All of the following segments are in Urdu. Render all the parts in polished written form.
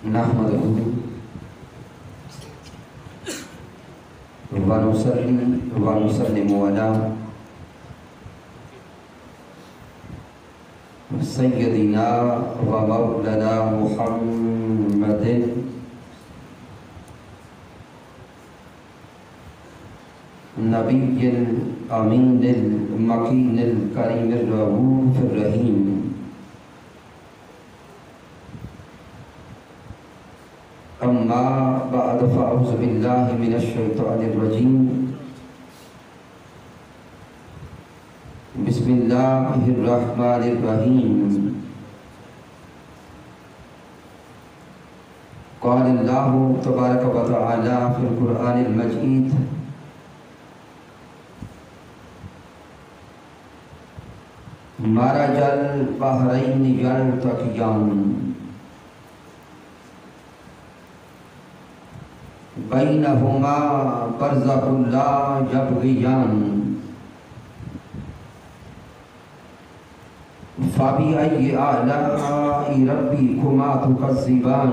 نحمده ونصلي ونسلم على سيدنا ومولانا محمد نبي الأمين المكين الكريم الرؤوف الرحيم. أما بعد فأعوذ بالله من الشيطان الرجيم. بسم الله الرحمن الرحيم. قال الله تبارك وتعالى في القرآن المجيد: مرج البحرين يلتقيان بينهما برزخ لا يبغيان فبأي آلاء ربكما تكذبان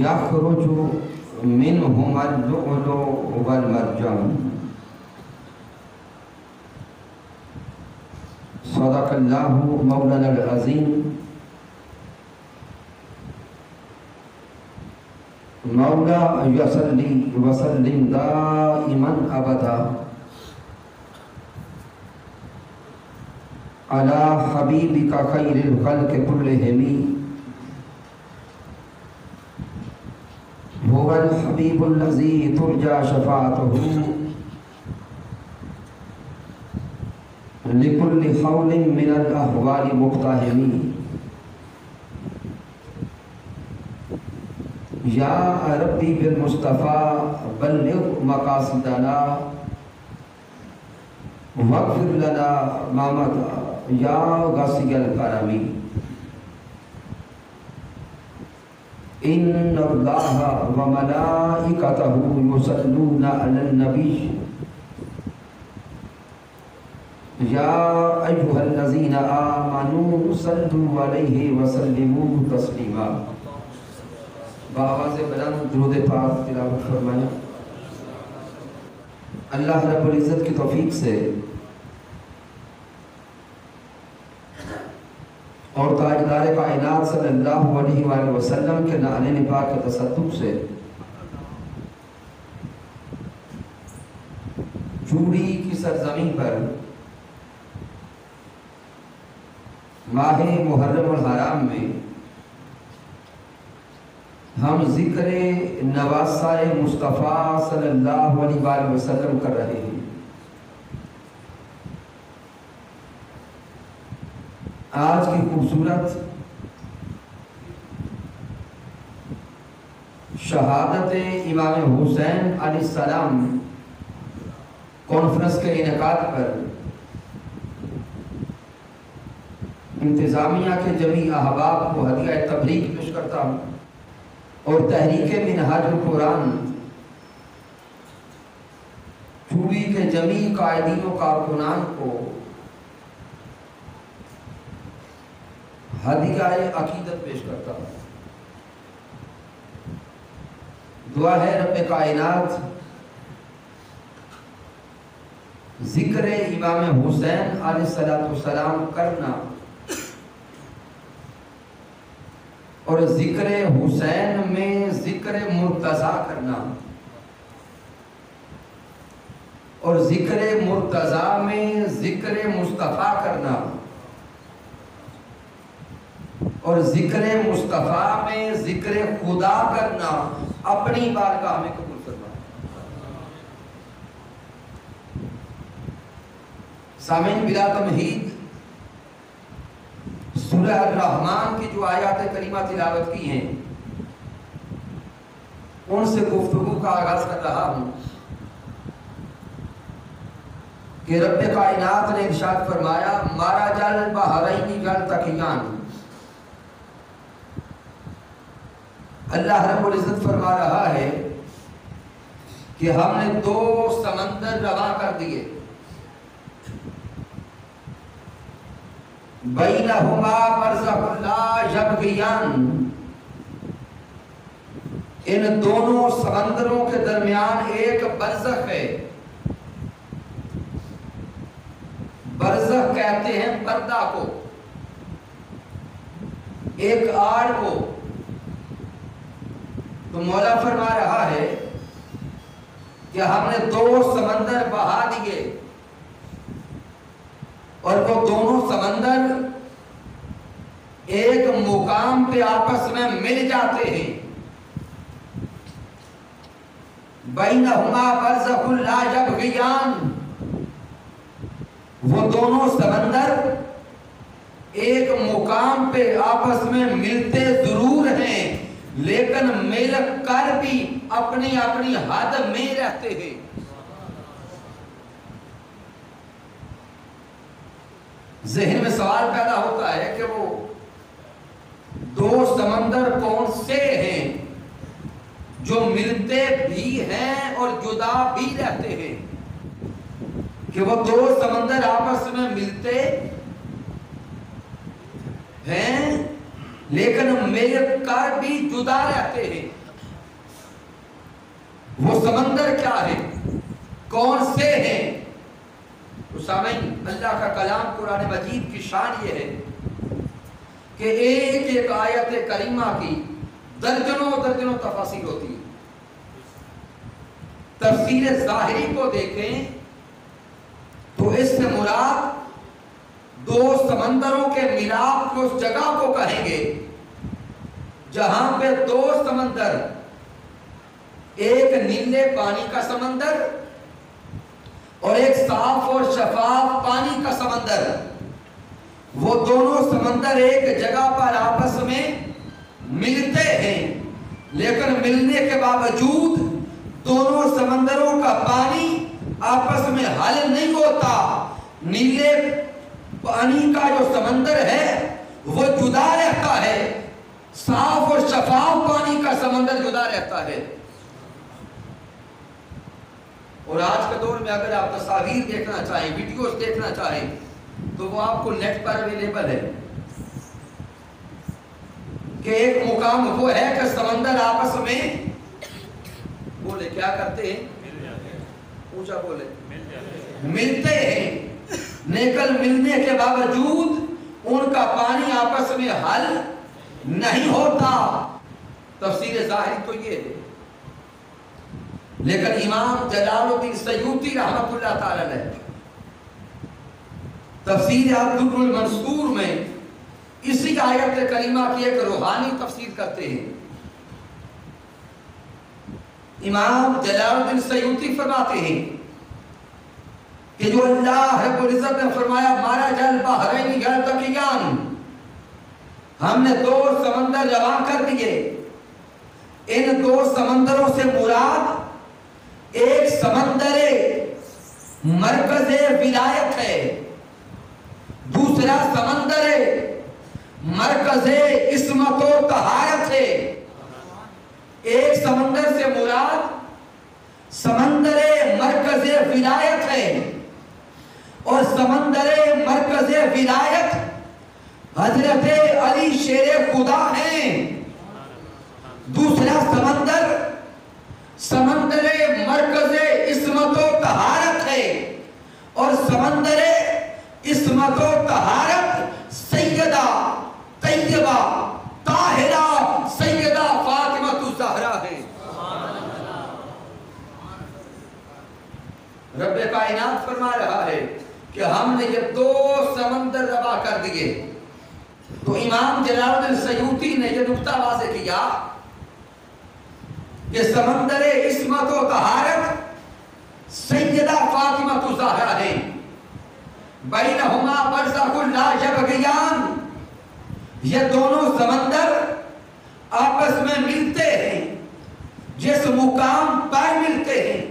يخرج منهما اللؤلؤ والمرجان. صدق الله مولانا العظيم. مولا يصلي وسلم دائما ابدا على حبيبك خير الخلق كلهم هو الحبيب الذي ترجى شفاعته لكل حول من الأحوال مقتحم. یا ربی بالمصطفیٰ بلغ مقاصدنا واغفر لنا ما مضى یا غاصی الکرم. ان اللہ وملائکتہ یصلون علی النبی یا ایھا الذین آمنوا صلوا علیہ وسلموا تسلیما. بآواز بلند درود پاک تلاوت فرمائیں. اللہ رب العزت کی توفیق سے اور تاجدار کائنات صلی اللہ علیہ وآلہ وسلم کے نعل پاک کے تصدق سے چوڑی کی سرزمین پر ماہ محرم الحرام میں ہم ذکر نواسہ مصطفیٰ صلی اللہ علیہ وآلہ وسلم کر رہے ہیں. آج کی خوبصورت شہادت امام حسین علیہ السلام کانفرنس کے انعقاد پر انتظامیہ کے جمیع احباب کو ہدیہ تبریک پیش کرتا ہوں اور تحریک منہاج القرآن چوڑی کے جمیع قائدین و کارکنان کو ہدیہ عقیدت پیش کرتا ہوں. دعا ہے رب کائنات ذکر امام حسین علیہ السلام کرنا اور ذکر حسین میں ذکر مرتضیٰ کرنا اور ذکر مرتضیٰ میں ذکر مصطفیٰ کرنا اور ذکر مصطفیٰ میں ذکر خدا کرنا اپنی بارگاہ میں قبول فرما. سامعین بلا تمہید سورہ الرحمن کی جو آیات کریمہ تلاوت کی ہیں ان سے گفتگو کا آغاز کر رہا ہوں کہ رب کائنات نے ارشاد فرمایا مرج البحرین یلتقیان. اللہ رب العزت فرما رہا ہے کہ ہم نے دو سمندر رواں کر دیے. بینہما برزخ لا یبغیان، ان دونوں سمندروں کے درمیان ایک برزخ ہے. برزخ کہتے ہیں پردہ کو، ایک آڑ کو. تو مولا فرما رہا ہے کہ ہم نے دو سمندر بہا دیے اور وہ دونوں سمندر ایک مقام پہ آپس میں مل جاتے ہیں. بینہما برزخ لا یبغیان، وہ دونوں سمندر ایک مقام پہ آپس میں ملتے ضرور ہیں لیکن مل کر بھی اپنی اپنی حد میں رہتے ہیں. ذہن میں سوال پیدا ہوتا ہے کہ وہ دو سمندر کون سے ہیں جو ملتے بھی ہیں اور جدا بھی رہتے ہیں؟ کہ وہ دو سمندر آپس میں ملتے ہیں لیکن مل کر بھی جدا رہتے ہیں. وہ سمندر کیا ہے؟ کون سے ہیں؟ تو سامعین، اللہ کا کلام قرآن مجید کی شان یہ ہے کہ ایک ایک آیت کریمہ کی درجنوں درجنوں تفاسیر ہوتی ہے. تفسیر ظاہری کو دیکھیں تو اس سے مراد دو سمندروں کے ملاپ کو اس جگہ کو کہیں گے جہاں پہ دو سمندر، ایک نیلے پانی کا سمندر اور ایک صاف اور شفاف پانی کا سمندر، وہ دونوں سمندر ایک جگہ پر آپس میں ملتے ہیں لیکن ملنے کے باوجود دونوں سمندروں کا پانی آپس میں حل نہیں ہوتا. نیلے پانی کا جو سمندر ہے وہ جدا رہتا ہے، صاف اور شفاف پانی کا سمندر جدا رہتا ہے. اور آج کے دور میں اگر آپ تصاویر دیکھنا چاہیں، ویڈیوز دیکھنا چاہیں تو وہ آپ کو نیٹ پر اویلیبل ہے کہ ایک مقام وہ ہے کہ سمندر آپس میں بولے کیا کرتے ہیں، اونچا بولے، ملتے ہیں لیکن ملنے کے باوجود ان کا پانی آپس میں حل نہیں ہوتا. تفسیر ظاہری تو یہ ہے. لیکن امام جلال الدین سیوطی رحمۃ اللہ تعالی علیہ تفسیر الدر المنصور میں اسی آیت کریمہ کی ایک روحانی تفسیر کرتے ہیں. امام جلال الدین سیوطی فرماتے ہیں کہ جو اللہ رب العزت نے فرمایا مرج البحرین یلتقیان، ہم نے دو سمندر رواں کر دیے. ان دو سمندروں سے مراد ایک سمندر مرکز ولایت ہے، دوسرا سمندر مرکز عصمت و طہارت ہے. ایک سمندر سے مراد سمندر مرکز ولایت ہے اور سمندر مرکز ولایت حضرت علی شیر خدا ہیں. دوسرا سمندر سمندر مرکز عصمت و طہارت ہے اور سمندر عصمت و طہارت سیدہ طیبہ طاہرہ سیدہ فاطمہ الزہرا ہے. رب کائنات فرما رہا ہے کہ ہم نے یہ دو سمندر روا کر دیے. تو امام جلال الدین سیوطی نے یہ نقطہ واضح کیا کہ سمندر عصمت و طہارت سیدہ فاطمہ الزہرا ہے. بینہما برزخ لا یبغیان، یہ دونوں سمندر آپس میں ملتے ہیں. جس مقام پر ملتے ہیں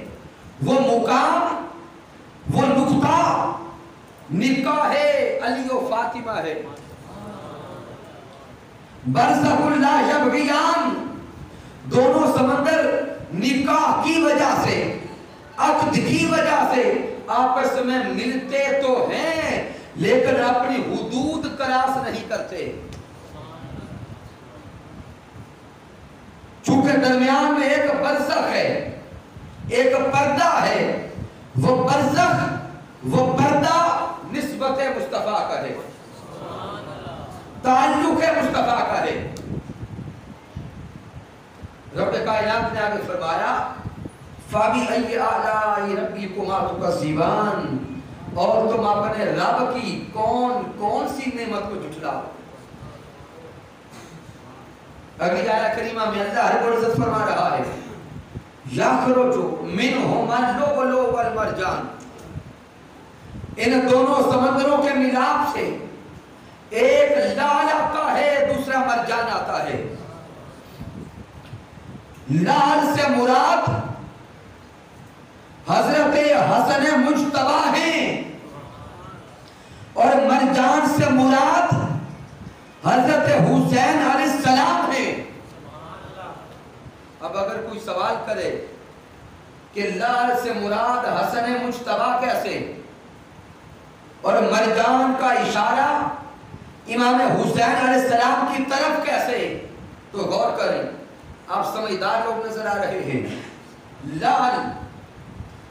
وہ مقام، وہ نقطہ نکاح علی و فاطمہ ہے. برزخ لا یبغیان، دونوں سمندر نکاح کی وجہ سے، عقد کی وجہ سے آپس میں ملتے تو ہیں لیکن اپنی حدود کراس نہیں کرتے، چونکہ درمیان میں ایک برزخ ہے، ایک پردہ ہے، وہ برزخ، وہ پردہ نسبت مصطفیٰ کا ہے، تعلق مصطفیٰ کا ہے۔ رب کائنات نے آگے فرمایا فَبِأَيِّ آلَاءِ رَبِّكُمَا تُكَذِّبَانِ، اور تم اپنے رب کی کون سی نعمت کو جھٹلاؤ۔ اگلی آیہ کریمہ میں اللہ رب العزت فرما رہا ہے یَخْرُجُ مِنْهُمَا اللُّؤْلُؤُ وَالْمَرْجَانُ، ان دونوں سمندروں کے ملاپ سے ایک لال آتا ہے، دوسرا مرجان آتا ہے۔ لال سے مراد حضرت حسن مجتبیٰ ہیں، اور مرجان سے مراد حضرت حسین علیہ السلام ہیں۔ اب اگر کوئی سوال کرے کہ لال سے مراد حسن مجتبیٰ کیسے اور مرجان کا اشارہ امام حسین علیہ السلام کی طرف کیسے، تو غور کریں، آپ سمجھدار لوگ نظر آ رہے ہیں۔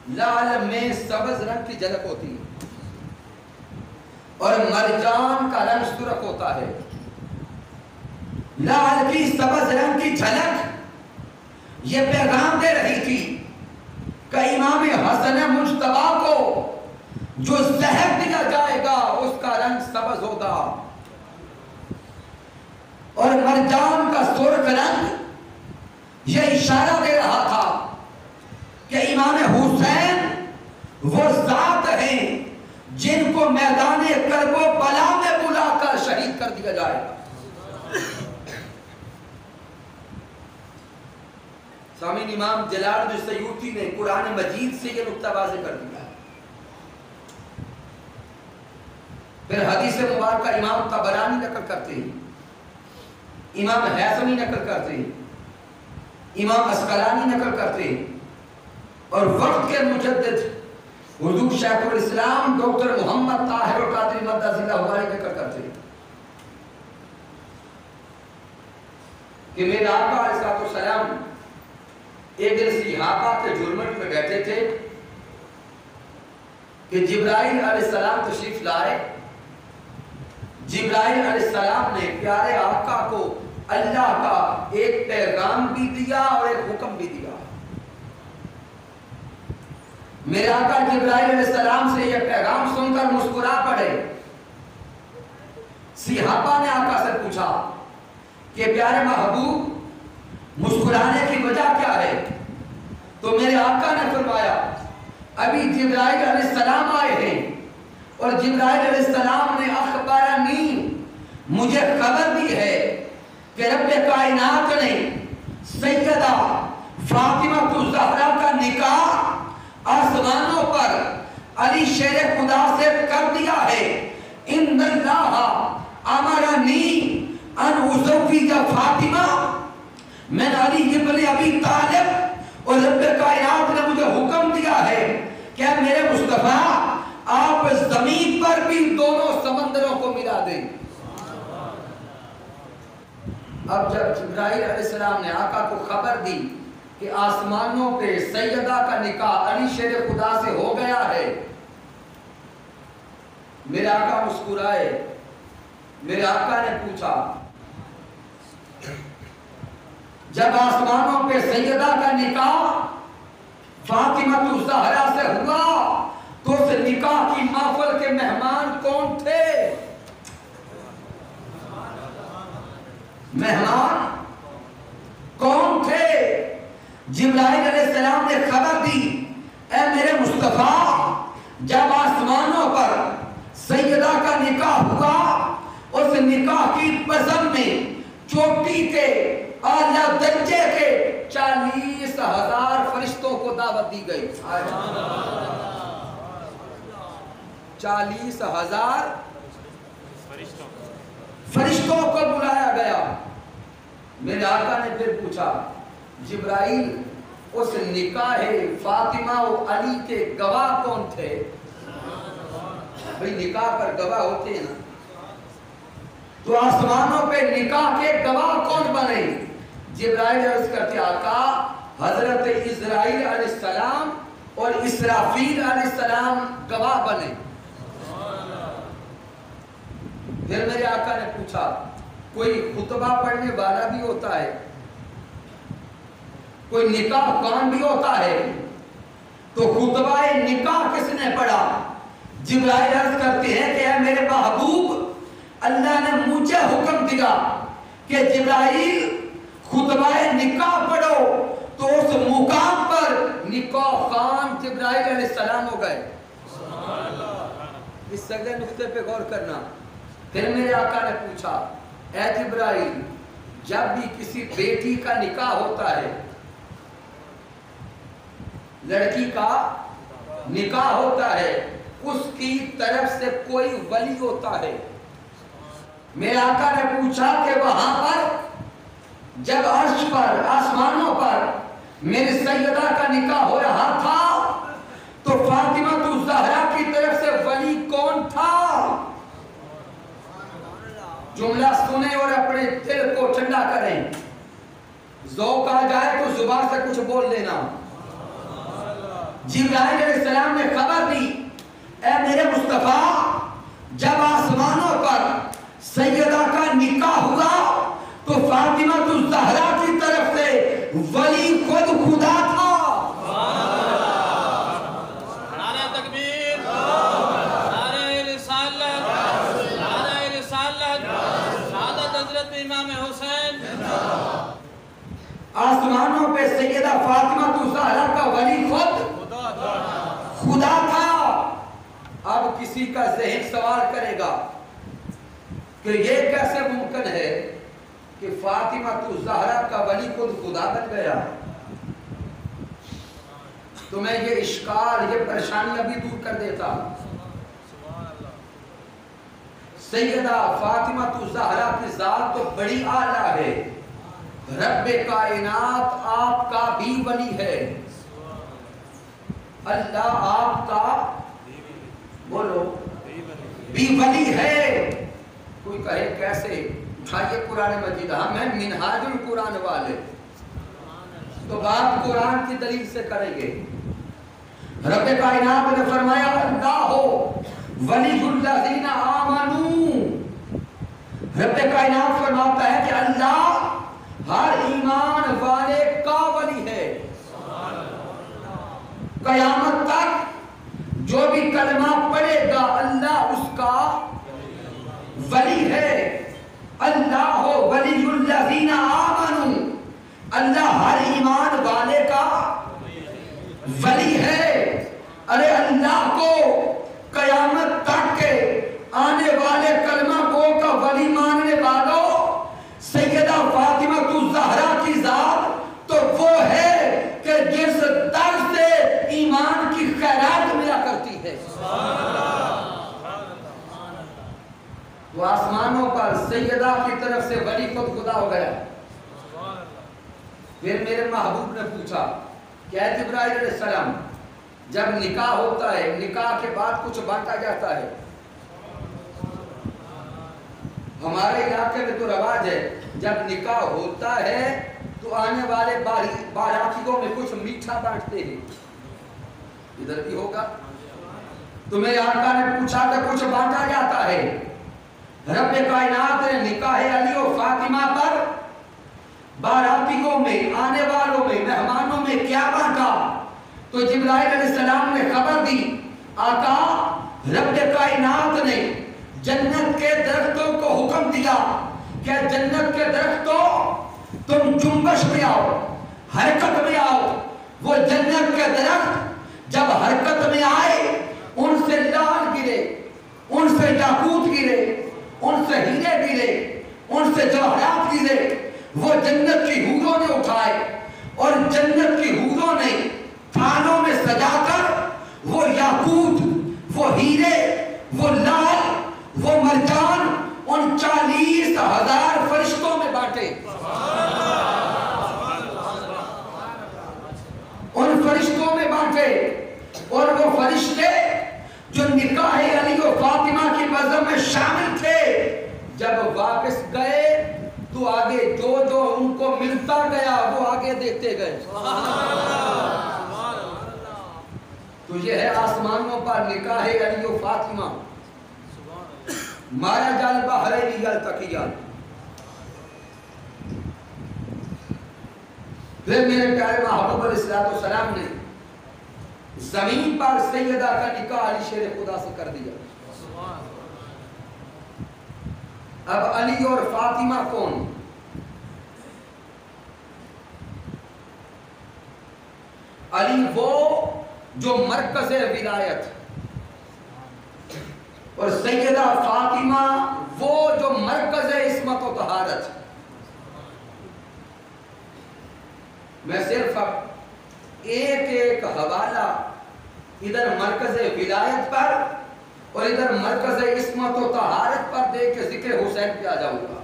لال میں سبز رنگ کی جھلک ہوتی ہے اور مرجان کا رنگ سرخ ہوتا ہے۔ لال کی سبز رنگ کی جھلک یہ پیغام دے رہی تھی کہ امام حسن مجتبیٰ کو جو زہر دیا جائے گا اس کا رنگ سبز ہوگا، اور مرجان کا سرخ رنگ یہ اشارہ دے رہا تھا کہ امام حسین وہ ذات ہیں جن کو میدان کرب و بلا میں بلا کر شہید کر دیا جائے گا۔ سامعین، امام جلال الدین سیوطی نے قرآن مجید سے یہ نقطہ واضح کر دیا ہے۔ پھر حدیث مبارکہ امام طبرانی نقل کرتے ہیں، امام حیثمی نقل کرتے ہیں، امام اسقلانی نقل کرتے ہیں، اور وقت کے مجدد حضور شیخ الاسلام ڈاکٹر محمد طاہر القادری مدد اللہ علیہ نقل کرتے ہیں کہ میرے آقا علیہ السلام ایک دن صحابہ کے جرمٹ میں بیٹھے تھے کہ جبرائیل علیہ السلام تشریف لائے۔ جبرائیل علیہ السلام نے پیارے آقا کو اللہ کا ایک پیغام بھی دیا اور ایک حکم بھی دیا۔ میرے آقا جبرائیل علیہ السلام سے یہ پیغام سن کر مسکرا پڑے۔ صحابہ نے آقا سے پوچھا کہ پیارے محبوب مسکرانے کی وجہ کیا ہے؟ تو میرے آقا نے فرمایا ابھی جبرائیل علیہ السلام آئے ہیں اور جبرائیل علیہ السلام نے اخبرنی، مجھے خبر دی ہے کہ رب کائنات نے سیدہ فاطمہ الزہرا کا نکاح آسمانوں پر علی شیر خدا سے کر دیا ہے۔ ان اللہ امرنی ان ازوج فاطمہ، میں نے علی ابن ابی طالب اور رب کائنات نے مجھے حکم دیا ہے کہ میرے مصطفیٰ آپ زمین پر بھی دونوں سمندروں کو ملا دیں۔ اب جب جبرائیل علیہ السلام نے آقا کو خبر دی کہ آسمانوں پہ سیدہ کا نکاح علی شیر خدا سے ہو گیا ہے، میرے آقا مسکرائے۔ میرے آقا نے پوچھا جب آسمانوں پہ سیدہ کا نکاح فاطمہ الزہرا سے ہوا تو اس نکاح کی محفل کے مہمان کون تھے؟ مہمان کون تھے؟ جبرائیل علیہ السلام نے خبر دی اے میرے مصطفیٰ جب آسمانوں پر سیدہ کا نکاح ہوا اس نکاح کی بزم میں چوٹی کے اعلیٰ درجے کے 40,000 فرشتوں کو دعوت دی گئی۔ 40,000 فرشتوں کو بلایا گیا۔ میرے آقا نے پھر پوچھا جبرائیل اس نکاح فاطمہ و علی کے گواہ کون تھے؟ بھئی نکاح پر گواہ ہوتے ہیں نا، تو آسمانوں پہ نکاح کے گواہ کون بنے؟ جبرائیل عرض کرتے آقا حضرت اسرائیل علیہ السلام اور اسرافیل علیہ السلام گواہ بنے۔ پھر میرے آقا نے پوچھا کوئی خطبہ پڑھنے والا بھی ہوتا ہے، کوئی نکاح کون بھی ہوتا ہے؟ تو خطبہ نکاح کس نے پڑھا؟ جبرائیل عرض کرتے ہیں کہ اے میرے محبوب، اللہ نے مجھے حکم دیا کہ جبرائیل خطبہ نکاح پڑھو، تو اس مقام پر نکاح خان جبرائیل علیہ السلام ہو گئے۔ اس سگے نقطے پہ غور کرنا۔ پھر میرے آقا نے پوچھا اے جبرائیل، جب بھی کسی بیٹی کا نکاح ہوتا ہے، لڑکی کا نکاح ہوتا ہے، اس کی طرف سے کوئی ولی ہوتا ہے۔ میرے آقا نے پوچھا کہ وہاں پر جب عرش پر آسمانوں پر میرے سیدہ کا نکاح ہو رہا تھا تو فاطمہ الزہرا کی طرف سے ولی کون تھا؟ جملہ سنیں اور اپنے دل کو ٹھنڈا کریں، ذوق آ جائے تو زبان سے کچھ بول لینا۔ جبرائیل علیہ السلام نے خبر دی اے میرے مصطفیٰ، جب آسمانوں پر سیدہ کا نکاح ہوا تو فاطمہ الزہرا کی طرف سے ولی خود خدا تھا۔ نعرہ تکبیر، نعرہ رسالت، نعرہ رسالت، شہادت حضرت امام حسین۔ آسمانوں پہ سیدہ فاطمہ الزہرا کا ولی خود خدا تھا۔ اب کسی کا ذہن سوال کرے گا کہ یہ کیسے ممکن ہے کہ فاطمہ الزہرا کا ولی خود خدا بن گیا؟ تو میں یہ اشکال، یہ پریشانی ابھی دور کر دیتا۔ سیدہ فاطمہ الزہرا کی ذات تو بڑی اعلیٰ ہے، رب کائنات آپ کا بھی ولی ہے، اللہ آپ کا بولو بھی ولی ہے۔ کوئی کہے کیسے؟ اٹھائیے قرآن مجید، ہم ہیں منہاج القرآن والے، تو بات قرآن کی دلیل سے کریں گے۔ رب کائنات نے فرمایا اللہ ہو ولی الذین آمنو، رب کائنات فرماتا ہے کہ اللہ ہر ایمان والے کا ولی ہے۔ قیامت تک جو بھی کلمہ پڑھے گا اللہ اس کا ولی ہے۔ اللہ ہو ولی الذین آمنو، اللہ ہر ایمان والے کا ولی ہے۔ ارے اللہ کو قیامت تک کے آنے والے کلمہ کو کا ولی ماننے والوں سیدہ فاطمہ الزہرا کی ذات تو وہ ہے کہ جس طرز سے ایمان کی خیرات ملا کرتی ہے۔ وہ آسمانوں پر سیدہ کی طرف سے ولی خود خدا ہو گیا۔ پھر میرے محبوب نے پوچھا کہ اے جبرائیل علیہ السلام، جب نکاح ہوتا ہے، نکاح کے بعد کچھ بانٹا جاتا ہے؟ ہمارے علاقے میں تو رواج ہے جب نکاح ہوتا ہے تو آنے والے باراتیوں میں کچھ میٹھا بانٹتے ہیں، ادھر بھی ہوگا؟ تو میرے آقا نے پوچھا کہ کچھ بانٹا جاتا ہے؟ رب کائنات نے نکاح علی و فاطمہ پر باراتیوں میں، آنے والوں میں، مہمانوں میں کیا بانٹا؟ تو جبرائیل علیہ السلام نے خبر دی آقا رب کائنات نے جنت کے درختوں کو حکم دیا کہ جنت کے درختوں تم جنبش میں آؤ، حرکت میں آؤ۔ وہ جنت کے درخت جب حرکت میں آئے ان سے لال گرے، ان سے یاقوت گرے، ان سے ہیرے گرے، ان سے جواہرات گرے، وہ جنت کی حوروں نے اٹھائے اور جنت کی حوروں نے تھانوں میں سجا کر وہ یاقوت، وہ ہیرے، وہ لال، وہ مرجان ان 40,000 فرشتوں میں بانٹے۔ ان فرشتوں میں بانٹے، اور وہ فرشتے جو نکاح علی و فاطمہ تو آگے جو جو ان کو ملتا گیا وہ آگے دیکھتے گئے. تو یہ ہے آسمانوں پر نکاح علی و فاطمہ مارا جال بحرین یلتقیا. پھر میرے پیارے محبوب علیہ السلام نے زمین پر سیدہ کا نکاح علی شیر خدا سے کر دیا. اب علی اور فاطمہ کون؟ علی وہ جو مرکز ولایت اور سیدہ فاطمہ وہ جو مرکز عصمت و طہارت. میں صرف ایک ایک حوالہ ادھر مرکز ولایت پر اور ادھر مرکز عصمت و طہارت پر دے کے ذکر حسین پہ آ جاؤں گا.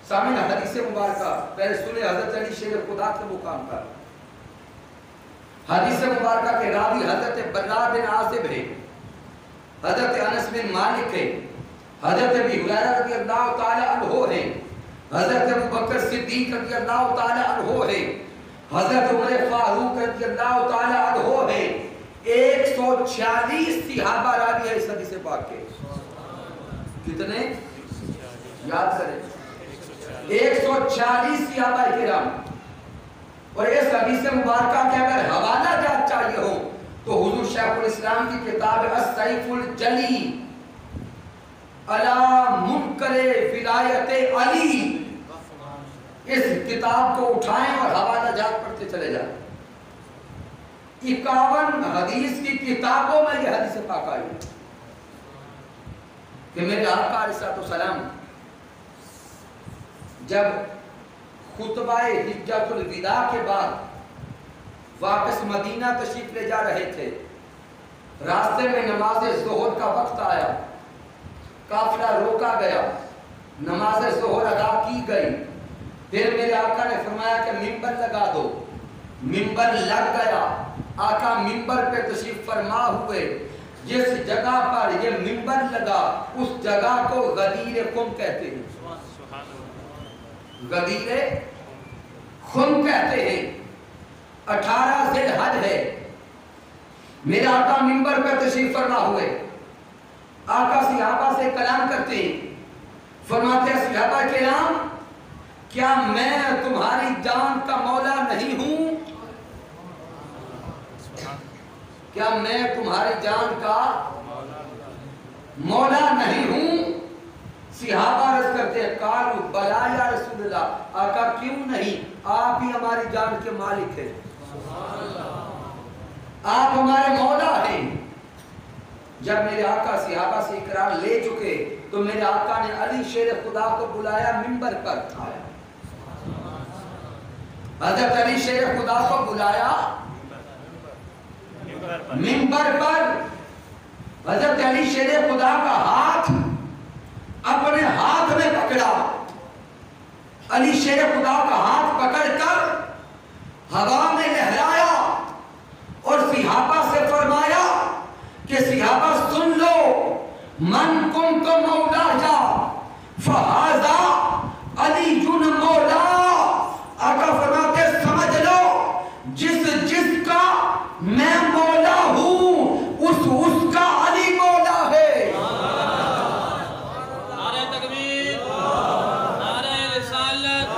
سامنے حدیث مبارکہ پہلے سنے حضرت علی شیر خدا کے مقام پر. حدیث مبارکہ کے راوی حضرت برا بن عازب ہے, حضرت انس بن مالک ہے, حضرت ابی ہریرہ رضی اللہ تعالی عنہ ہے, حضرت ابوبکر صدیق رضی اللہ تعالی عنہ ہے, حضرت عمر فاروق رضی اللہ تعالی عنہ ہے. 146 صحابہ راوی ہے اس حدیث پاک کے. کتنے یاد کریں؟ 140 صحابہ کرام. اور اس حدیث مبارکہ کے اگر حوالہ جات چاہیے ہو تو حضور شیخ الاسلام کی کتاب السیف الجلی علی منکر ولایت علی, اس کتاب کو اٹھائیں اور حوالہ جات پڑھتے چلے جائیں. 51 حدیث کی کتابوں میں یہ حدیث پاک آئی کہ میرے آقا علیہ السلام جب خطبہ حجۃ الوداع کے بعد واپس مدینہ تشریف لے جا رہے تھے, راستے میں نماز ظہر کا وقت آیا, قافلہ روکا گیا, نماز ظہر ادا کی گئی. پھر میرے آقا نے فرمایا کہ منبر لگا دو. منبر لگ گیا. آقا منبر پہ تشریف فرما ہوئے. جس جگہ پر یہ منبر لگا اس جگہ کو غدیر خم کہتے ہیں. غدیر خم کہتے ہیں. 18 ذی الحج ہے. میرے آقا منبر پہ تشریف فرما ہوئے. آقا صحابہ سے کلام کرتے ہیں, فرماتے ہیں صحابہ کرام کیا میں تمہاری جان کا مولا نہیں ہوں؟ کیا میں تمہاری جان کا مولا نہیں ہوں؟ صحابہ عرض کرتے ہیں قالوا بلا یا رسول اللہ, آقا کیوں نہیں, آپ ہی ہماری جان کے مالک ہیں, آپ ہمارے مولا ہیں. جب میرے آقا صحابہ سے اقرار لے چکے تو میرے آقا نے علی شیر خدا کو بلایا منبر پر. حضرت علی شیر خدا کو بلایا منبر پر. حضرت علی شیر خدا کا ہاتھ اپنے ہاتھ میں پکڑا. علی شیر خدا کا ہاتھ پکڑ کر ہوا میں لہرایا اور صحابہ سے فرمایا کہ صحابہ سن لو, من کنت مولایا فہذا علی جن مولا. آقا فرماتے سمجھ لو جس کا میں مولا ہوں اس کا علی مولا ہے. نعرہ تکبیر, نعرہ رسالت,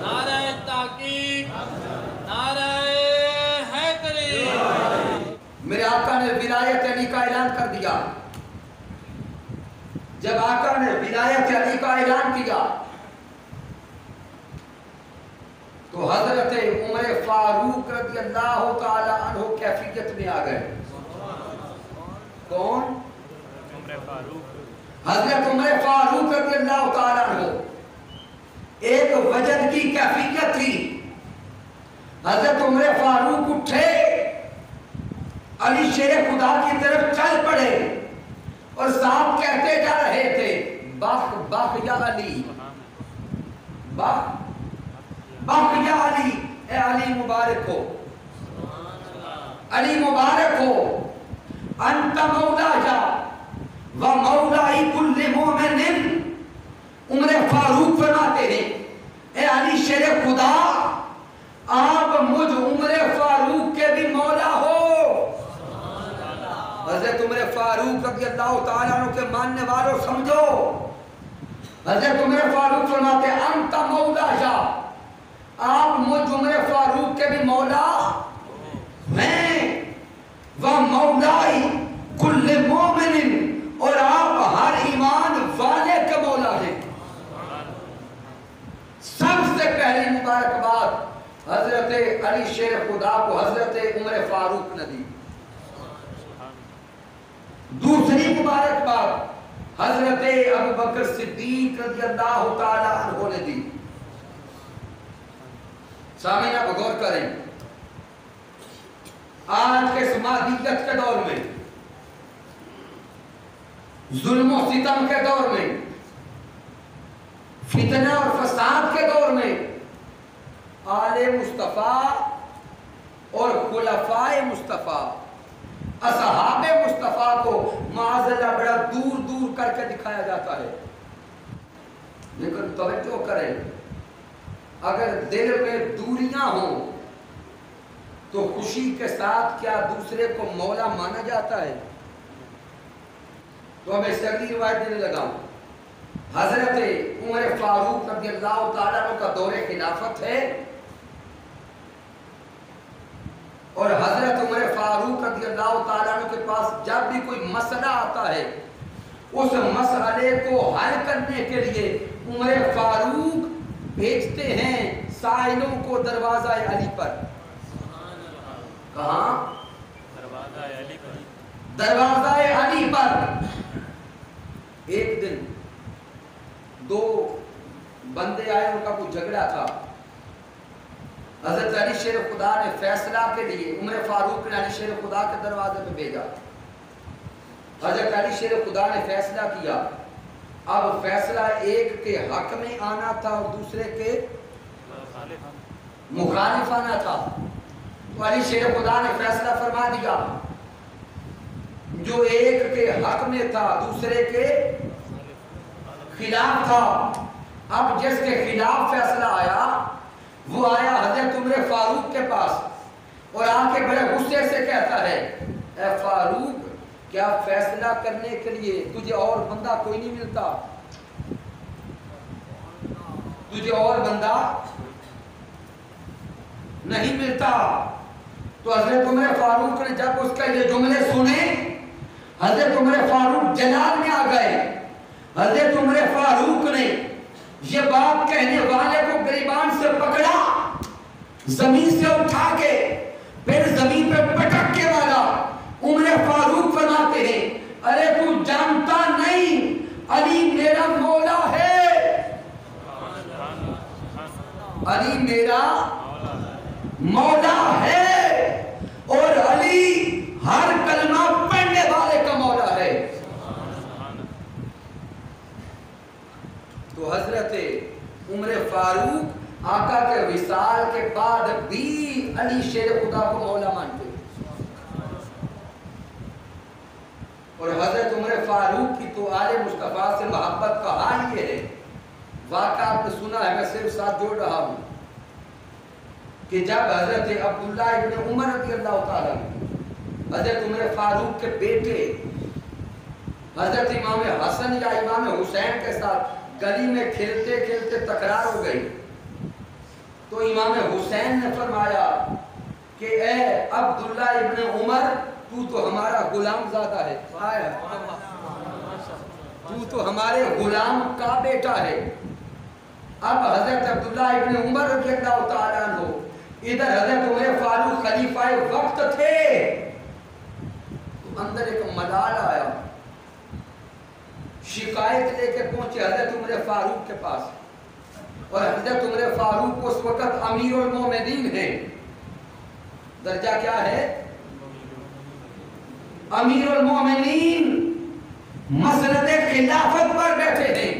نعرہ تحقیق, نعرہ حیدری. میرے آقا نے ولایت علی کا اعلان کر دیا. جب آقا نے ولایت علی کا اعلان کیا تو حضرت عمر فاروق رضی اللہ تعالی عنہ کیفیت میں آ گئے. کون؟ حضرت عمر فاروق رضی اللہ تعالی عنہ. ایک وجد کی کیفیت تھی. حضرت عمر فاروق اٹھے, علی شیر خدا کی طرف چل پڑے اور صاحب کہتے جا رہے تھے بخ بخ یا علی, بخ بخ یا علی, اے علی مبارک ہو, علی مبارک ہو. انت مولا جا و مولائی کل مومن, عمر فاروق فرماتے ہیں اے علی شیر خدا آپ مجھ عمر فاروق کے بھی مولا ہو۔ حضرت عمر فاروق رضی اللہ تعالیٰ عنہ کے ماننے والوں سمجھو، حضرت عمر فاروق فرماتے ہیں انت مولا جا، آپ مجھ عمر فاروق کے بھی مولا ہیں، وہ مولائی کل مومن، اور آپ ہر ایمان والے کے مولا ہیں۔ سب سے پہلی مبارکباد حضرت علی شیر خدا کو حضرت عمر فاروق نے دی، دوسری مبارکباد حضرت ابوبکر صدیق رضی اللہ تعالیٰ عنہ نے دی۔ سامعین آپ غور کریں، آج کے سمادیت کے دور میں، ظلم و ستم کے دور میں، فتنہ اور فساد کے دور میں، آل مصطفیٰ اور خلفاء مصطفیٰ، اصحاب مصطفیٰ کو معاذ اللہ بڑا دور دور کر کے دکھایا جاتا ہے۔ لیکن توجہ کریں، اگر دل میں دوریاں ہوں تو خوشی کے ساتھ کیا دوسرے کو مولا مانا جاتا ہے؟ تو ہمیں اس اگلی روایت دینے لگا ہوں۔ حضرت عمر فاروق رضی اللہ تعالیٰ عنہ کا دور خلافت ہے، اور حضرت عمر فاروق رضی اللہ تعالیٰ عنہ کے پاس جب بھی کوئی مسئلہ آتا ہے، اس مسئلے کو حل کرنے کے لیے عمر فاروق بھیجتے ہیں سائلوں کو دروازہ علی پر۔ کہاں؟ دروازہ علی پر۔ ایک دن دو بندے آئے، ان کا کوئی جھگڑا تھا، حضرت علی شیر خدا نے فیصلہ کے لیے عمر فاروق نے علی شیر خدا کے دروازے پہ بھیجا۔ حضرت علی شیر خدا نے فیصلہ کیا، اب فیصلہ ایک کے حق میں آنا تھا اور دوسرے کے مخالف آنا تھا، تو علی شیر خدا نے فیصلہ فرما دیا، جو ایک کے حق میں تھا دوسرے کے خلاف تھا۔ اب جس کے خلاف فیصلہ آیا وہ آیا حضرت عمر فاروق کے پاس اور آ کے بڑے غصے سے کہتا ہے اے فاروق، کیا فیصلہ کرنے کے لیے تجھے اور بندہ کوئی نہیں ملتا؟ تجھے اور بندہ نہیں ملتا؟ تو حضرت عمر فاروق نے جب اس کا یہ جملے سنے، حضرت عمر فاروق جلال میں آ گئے۔ حضرت عمر فاروق نے یہ بات کہنے والے کو گریبان سے پکڑا، زمین سے اٹھا کے پھر زمین پہ پٹک کے مارا۔ عمر فاروق فرماتے ہیں ارے تو جانتا نہیں علی میرا مولا ہے، علی میرا مولا ہے، اور علی ہر کلمہ پڑھنے والے کا مولا ہے۔ تو حضرت عمر فاروق آقا کے وصال کے بعد بھی علی شیر خدا کو مولا مانتے، اور حضرت عمر فاروق کی تو آل مصطفیٰ سے محبت کا حال یہ ہے، واقعہ آپ نے سنا ہے، میں صرف ساتھ جوڑ رہا ہوں، کہ جب حضرت عبداللہ ابن عمر رضی اللہ تعالیٰ حضرت عمر فاروق کے بیٹے حضرت امام حسن یا امام حسین کے ساتھ گلی میں کھیلتے کھیلتے تکرار ہو گئی، تو امام حسین نے فرمایا کہ اے عبداللہ ابن عمر، تو ہمارا غلام زادہ ہے، تو ہمارے غلام کا بیٹا ہے۔ اب حضرت عبداللہ ابن عمر رضی اللہ تعالیٰ عنہ ادھر حضرت عمر فاروق خلیفہ وقت تھے، تو اندر ایک ملال آیا، شکایت لے کے پہنچے حضرت عمر فاروق کے پاس، اور حضرت عمر فاروق اس وقت امیر المومنین ہیں، درجہ کیا ہے؟ امیر المومنین، مسند خلافت پر بیٹھے ہیں۔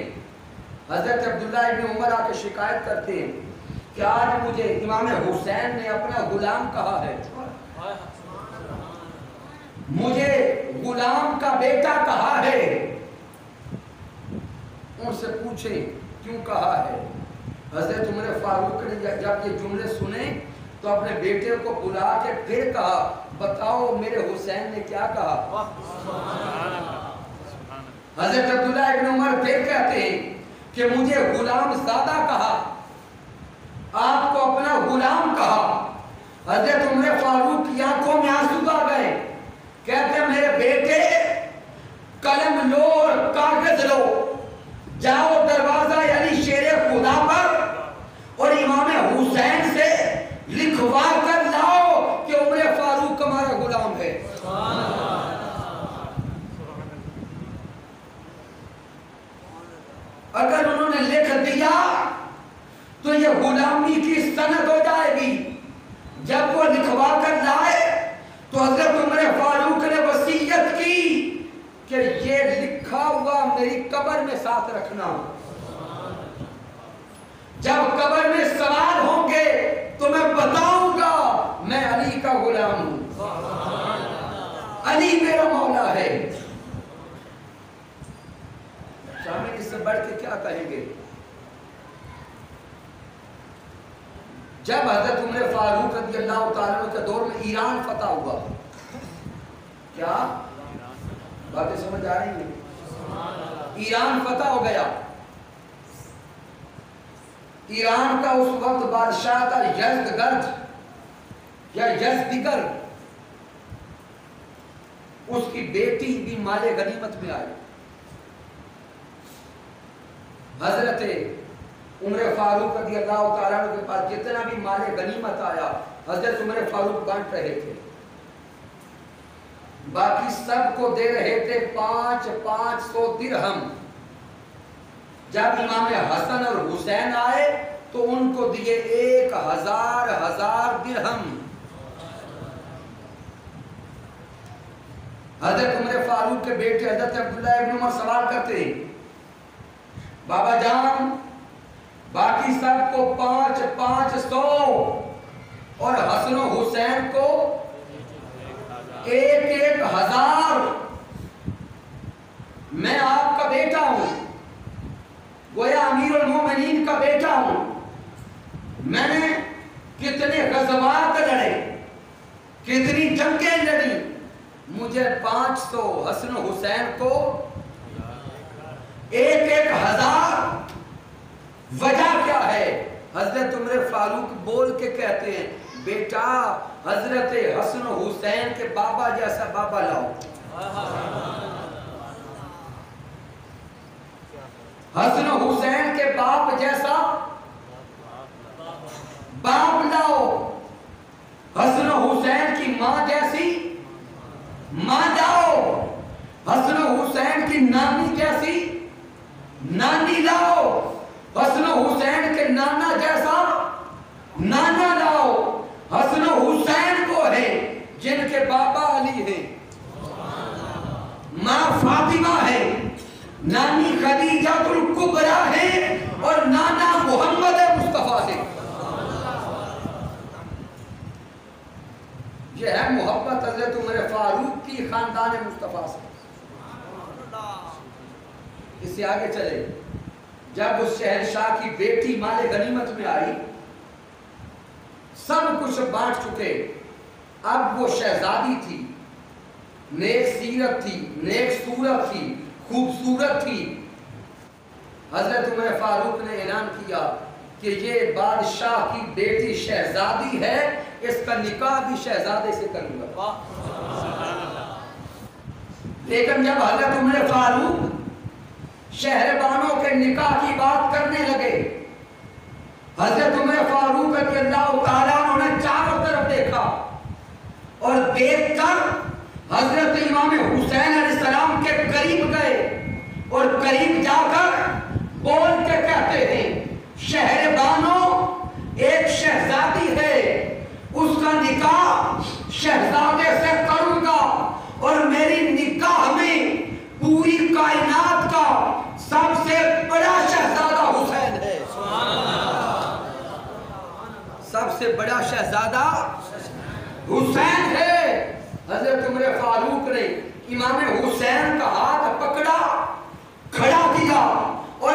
حضرت عبداللہ ابن عمر آ کے شکایت کرتے ہیں کہ آج مجھے امام حسین نے اپنا غلام کہا ہے، مجھے غلام کا بیٹا کہا ہے۔ ان سے پوچھیں کیوں کہا ہے؟ حضرت عمر فاروق نے جب یہ جملے سنے تو اپنے بیٹے کو بلا کے پھر کہا بتاؤ میرے حسین نے کیا کہا؟ حضرت عبداللہ ابن عمر پھر کہتے ہیں کہ مجھے غلام زادہ کہا، آپ کو اپنا غلام کہا۔ حضرت عمر فاروق کی آنکھوں میں آنسو آ گئے، کہتے ہیں میرے بیٹے قلم لو اور کاغذ لو، جاؤ دروازہ یعنی شیر خدا پر اور امام حسین سے لکھوا کر لاؤ کہ عمر فاروق ہمارا غلام ہے۔ اگر انہوں نے لکھ دیا تو یہ غلامی کی سند ہو جائے گی۔ جب وہ لکھوا کر لائے تو حضرت عمر فاروق نے وصیت کی کہ یہ لکھا ہوا میری قبر میں ساتھ رکھنا، جب قبر میں سوال ہوں گے تو میں بتاؤں گا میں علی کا غلام ہوں، علی میرا مولا ہے۔ شامل اس سے بڑھ کے کیا کہیں گے؟ جب حضرت عمر فاروق رضی اللہ تعالیٰ کے دور میں ایران فتح ہوا، کیا باتیں سمجھ آ رہی ہیں؟ ایران فتح ہو گیا۔ ایران کا اس وقت بادشاہ تھا یزدگرد یا یزدگر، اس کی بیٹی بھی مال غنیمت میں آئی۔ حضرت عمر فاروق رضی اللہ تعالیٰ کے پاس جتنا بھی مال غنیمت آیا حضرت عمر فاروق بانٹ رہے تھے، باقی سب کو دے رہے تھے 500 درہم۔ جب امام حسن اور حسین آئے تو ان کو دیے 1000 درہم۔ حضرت عمر فاروق کے بیٹے حضرت عبداللہ ابن عمر سوال کرتے ہیں بابا جان باقی سب کو 500 اور حسن و حسین کو 1000۔ میں آپ کا بیٹا ہوں، گویا امیر المومنین کا بیٹا ہوں، میں نے کتنے غزوات لڑے، کتنی جنگیں لڑی، مجھے 500 حسن و حسین کو 1000۔ وجہ کیا ہے؟ حضرت عمر فاروق بول کے کہتے ہیں بیٹا حضرت حسن و حسین کے بابا جیسا بابا لاؤ، حسن و حسین کے باپ جیسا باپ لاؤ، حسن و حسین کی ماں جیسی ماں لاؤ، حسن و حسین کی نانی جیسی نانی لاؤ، حسن و حسین کے نانا جیسا نانا لاؤ۔ حسن و حسین کو ہے جن کے بابا علی ہیں، ماں فاطمہ ہے، نانی خدیجہ الکبریٰ ہے اور نانا محمد مصطفیٰ ہے۔ یہ ہے محبت حضرت عمر فاروق کی خاندان مصطفیٰ سے۔ اس سے آگے چلے، جب اس شہنشاہ کی بیٹی مال غنیمت میں آئی، سب کچھ بانٹ چکے، اب وہ شہزادی تھی، نیک سیرت تھی، نیک صورت تھی، خوبصورت تھی۔ حضرت عمر فاروق نے اعلان کیا کہ یہ بادشاہ کی بیٹی شہزادی ہے، اس کا نکاح بھی شہزادے سے کروں گا۔ لیکن جب حضرت عمر فاروق شہربانوں کے نکاح کی بات کرنے لگے، حضرت عمر فاروق رضی اللہ تعالیٰ عنہ نے چاروں طرف دیکھا اور دیکھ کر حضرت امام حسین علیہ السلام کے قریب گئے اور قریب جا کر بول کے کہتے ہیں شہربانوں ایک شہزادی ہے، اس کا نکاح شہزادے سے کروں گا اور میری نکاح میں پوری کائنات کا سب سے بڑا شہزادہ حسین ہے۔ سب سے بڑا شہزادہ حسین ہے۔ حضرت عمر فاروق نے امام حسین کا ہاتھ پکڑا، کھڑا کیا اور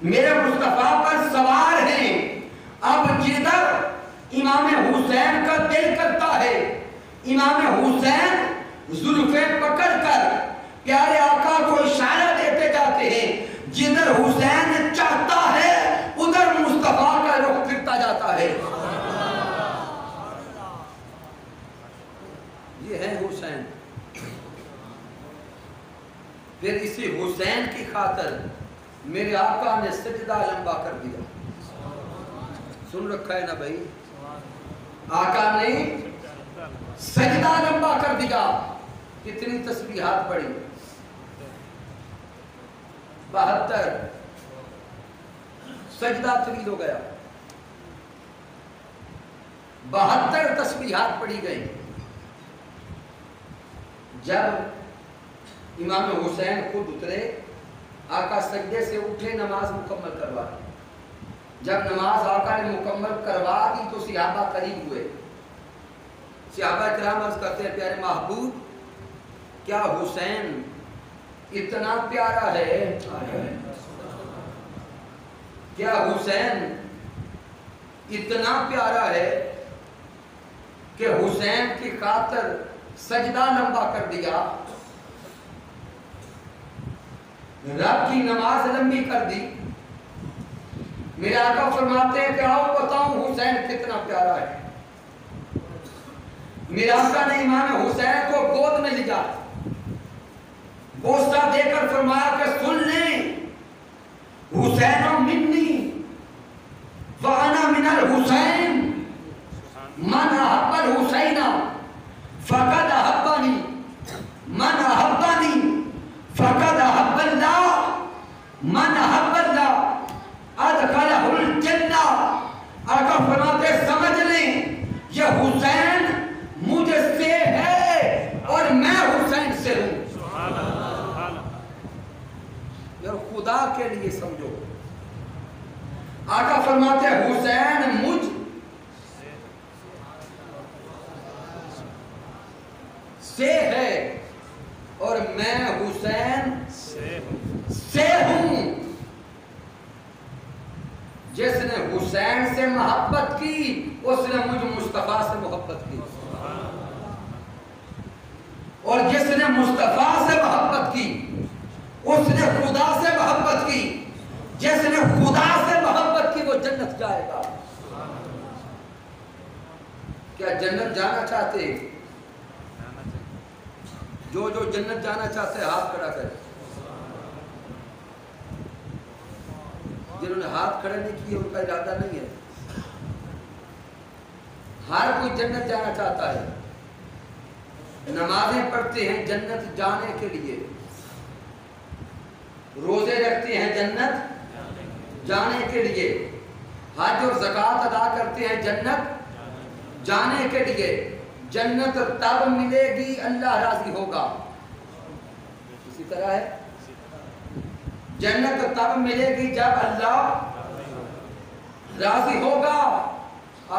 میرے مصطفیٰ پر سوار ہیں. اب جدھر امام حسین کا دل کرتا ہے امام حسین زلفیں پکڑ کر پیارے آقا کو اشارہ دیتے جاتے ہیں. جدھر حسین چاہتا ہے ادھر مصطفیٰ کا رخ پھرتا جاتا ہے. یہ ہے حسین. پھر اسی حسین کی خاطر میرے آقا نے سجدہ لمبا کر دیا. سن رکھا ہے نا بھائی؟ آقا نے سجدہ لمبا کر دیا. کتنی تسبیحات پڑھی؟ 72. سجدہ طویل ہو گیا. 72 تسبیحات پڑھی گئی. جب امام حسین خود اترے آقا سجدے سے اٹھے نماز مکمل کروا. جب نماز آقا نے مکمل کروا دی تو صحابہ قریب ہوئے. صحابہ کرام عرض کرتے ہیں پیارے محبوب کیا حسین اتنا پیارا ہے؟ کیا حسین اتنا پیارا ہے کہ حسین کی خاطر سجدہ لمبا کر دیا، رب کی نماز لمبی کر دی؟ میرے آقا فرماتے ہیں کہ آؤ بتاؤں حسین کتنا پیارا ہے. میرے آقا نے امام حسین کو گود میں لیا، بوسہ دے کر فرمایا کہ سن لیں حسین منی وانا من الحسین من احب الحسین فقد احبنی من احبنی فقد احب اللہ من احب اللہ ادخلہ الجنہ. آقا فرماتے سمجھ لیں یہ حسین مجھ سے ہے اور میں حسین سے ہوں. یار خدا کے لیے سمجھو. آقا فرماتے حسین مجھ سے ہے اور میں حسین سے ہوں. جس نے حسین سے محبت کی اس نے مجھ مصطفیٰ سے محبت کی، اور جس نے مصطفیٰ سے محبت کی اس نے خدا سے محبت کی. جس نے خدا سے محبت کی وہ جنت جائے گا. کیا جنت جانا چاہتے؟ جو جنت جانا چاہتے ہیں ہاتھ کھڑا کریں. جنہوں نے ہاتھ کھڑے نہیں کیے ان کا ارادہ نہیں ہے. ہر کوئی جنت جانا چاہتا ہے. نمازیں پڑھتے ہیں جنت جانے کے لیے، روزے رکھتے ہیں جنت جانے کے لیے، حج اور زکوٰۃ ادا کرتے ہیں جنت جانے کے لیے. جنت تب ملے گی اللہ راضی ہوگا. اسی طرح ہے جنت تب ملے گی جب اللہ راضی ہوگا.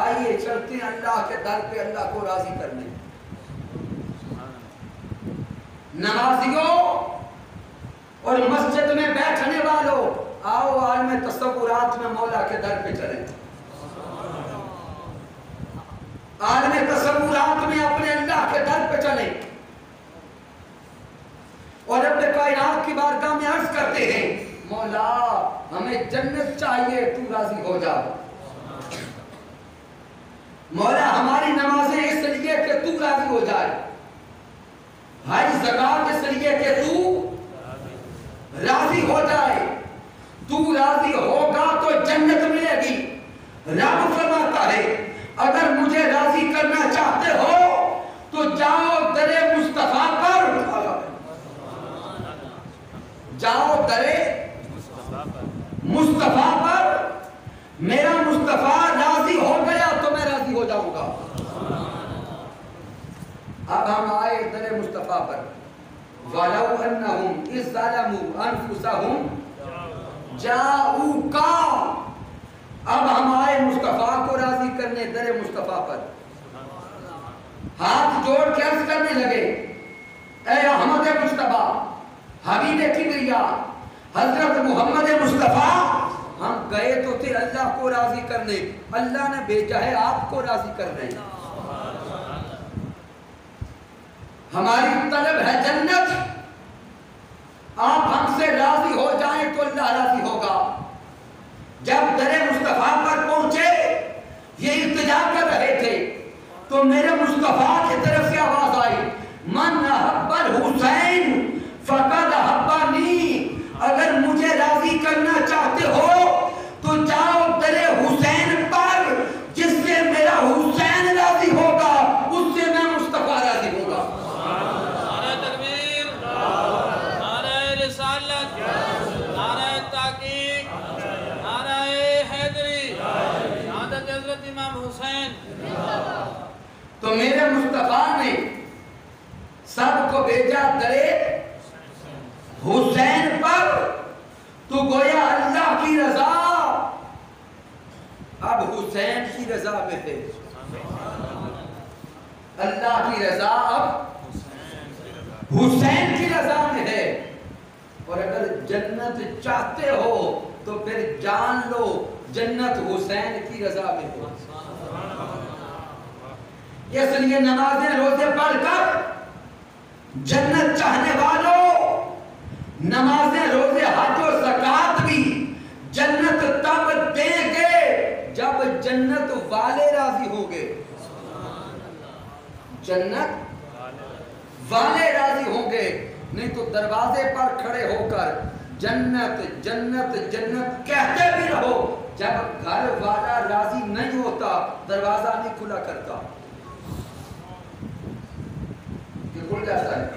آئیے چلتے ہیں اللہ کے در پہ اللہ کو راضی کرنے. نمازیوں اور مسجد میں بیٹھنے والوں آؤ عالم تصورات میں مولا کے در پہ چلیں. عالم تصورات میں اپنے اللہ کے در پہ چلیں اور رب کائنات کی بارگاہ میں عرض کرتے ہیں مولا ہمیں جنت چاہیے تو راضی ہو جا. مولا ہماری نمازیں اس لیے کہ تو راضی ہو جائے، حج زکوٰۃ اس لیے کہ تو راضی ہو جائے. تو راضی ہوگا تو جنت ملے گی. رب فرماتا ہے اگر مجھے راضی کرنا چاہتے ہو تو جاؤ در مصطفیٰ پر، جاؤ در مصطفیٰ پر. میرا مصطفیٰ راضی ہو گیا تو میں راضی ہو جاؤں گا. اب ہم آئے در مصطفیٰ پر. وَلَوْ أَنَّهُمْ إِذْ ظَلَمُوا أَنفُسَهُمْ جَاءُوكَ. اب ہم آئے مصطفیٰ کو راضی کرنے در مصطفیٰ پر. ہاتھ جوڑ کے عرض کرنے لگے اے احمد مجتبیٰ حبیب کبریا حضرت محمد مصطفیٰ ہم گئے تو تھے اللہ کو راضی کرنے، اللہ نے بھیجا ہے آپ کو راضی کرنے۔ ہماری طلب ہے جنت، آپ ہم سے راضی ہو جائیں تو اللہ راضی ہوگا۔ جب در مصطفیٰ پر پہنچے یہ التجا کر رہے تھے تو میرے مصطفیٰ کی طرف سے آواز آئی، من احب الحسین فقد احبنی، اگر مجھے راضی کرنا چاہتے ہو تو جاؤ در حسین پر، جس سے میرا حسین راضی ہوگا اس سے میں مصطفیٰ راضی ہوگا۔ نعرہ تکبیر، نعرہ رسالت، نعرہ تحقیق، نعرہ حیدری، شہادت حضرت امام حسین۔ تو میرے مصطفیٰ نے سب کو بھیجا در حسین پر، تو گویا اللہ کی رضا اب حسین کی رضا میں ہے، اللہ کی رضا اب حسین کی رضا میں ہے۔ اور اگر جنت چاہتے ہو تو پھر جان لو جنت حسین کی رضا میں ہے۔ اس لیے نمازیں روزے پڑھ کر جنت چاہنے والوں، نمازیں روزے حج و زکات بھی جنت تب دیں گے جب جنت والے راضی ہوں گے، جنت والے راضی ہوں گے۔ نہیں تو دروازے پر کھڑے ہو کر جنت جنت جنت کہتے بھی رہو، جب گھر والا راضی نہیں ہوتا دروازہ نہیں کھلا کرتا، کہ کھل جاتا ہے۔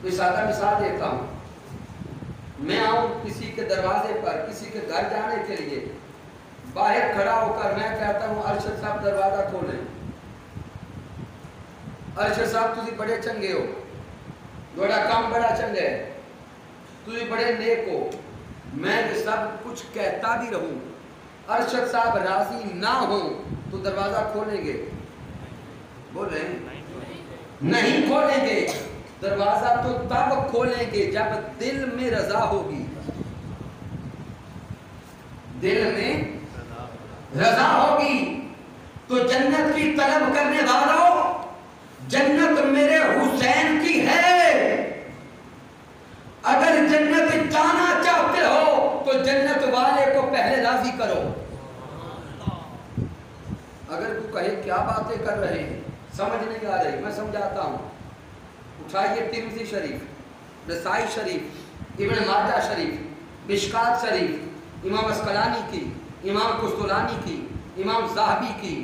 کوئی سادہ مثال دیتا ہوں، میں آؤں کسی کے دروازے پر کسی کے گھر جانے کے لیے، باہر کھڑا ہو کر میں کہتا ہوں ارشد صاحب دروازہ کھولیں، ارشد صاحب تسی بڑے چنگے ہو، بڑا کام بڑا چنگا ہے، تسی بڑے نیک ہو، میں سب کچھ کہتا بھی رہوں، ارشد صاحب راضی نہ ہوں تو دروازہ کھولیں گے؟ بول رہے ہیں نہیں کھولیں گے۔ دروازہ تو تب کھولیں گے جب دل میں رضا ہوگی، دل میں رضا ہوگی۔ تو جنت کی طلب کرنے والوں، جنت میرے حسین کی ہے، اگر جنت جانا چاہتے ہو تو جنت والے کو پہلے راضی کرو۔ اگر تو کہے کیا باتیں کر رہے ہیں سمجھ نہیں آ رہی، میں سمجھاتا ہوں۔ اٹھائیے ترمذی شریف، نسائی شریف، ابن ماجہ شریف، مشکات شریف، امام اسقلانی کی، امام قسطلانی کی، امام ذہبی کی،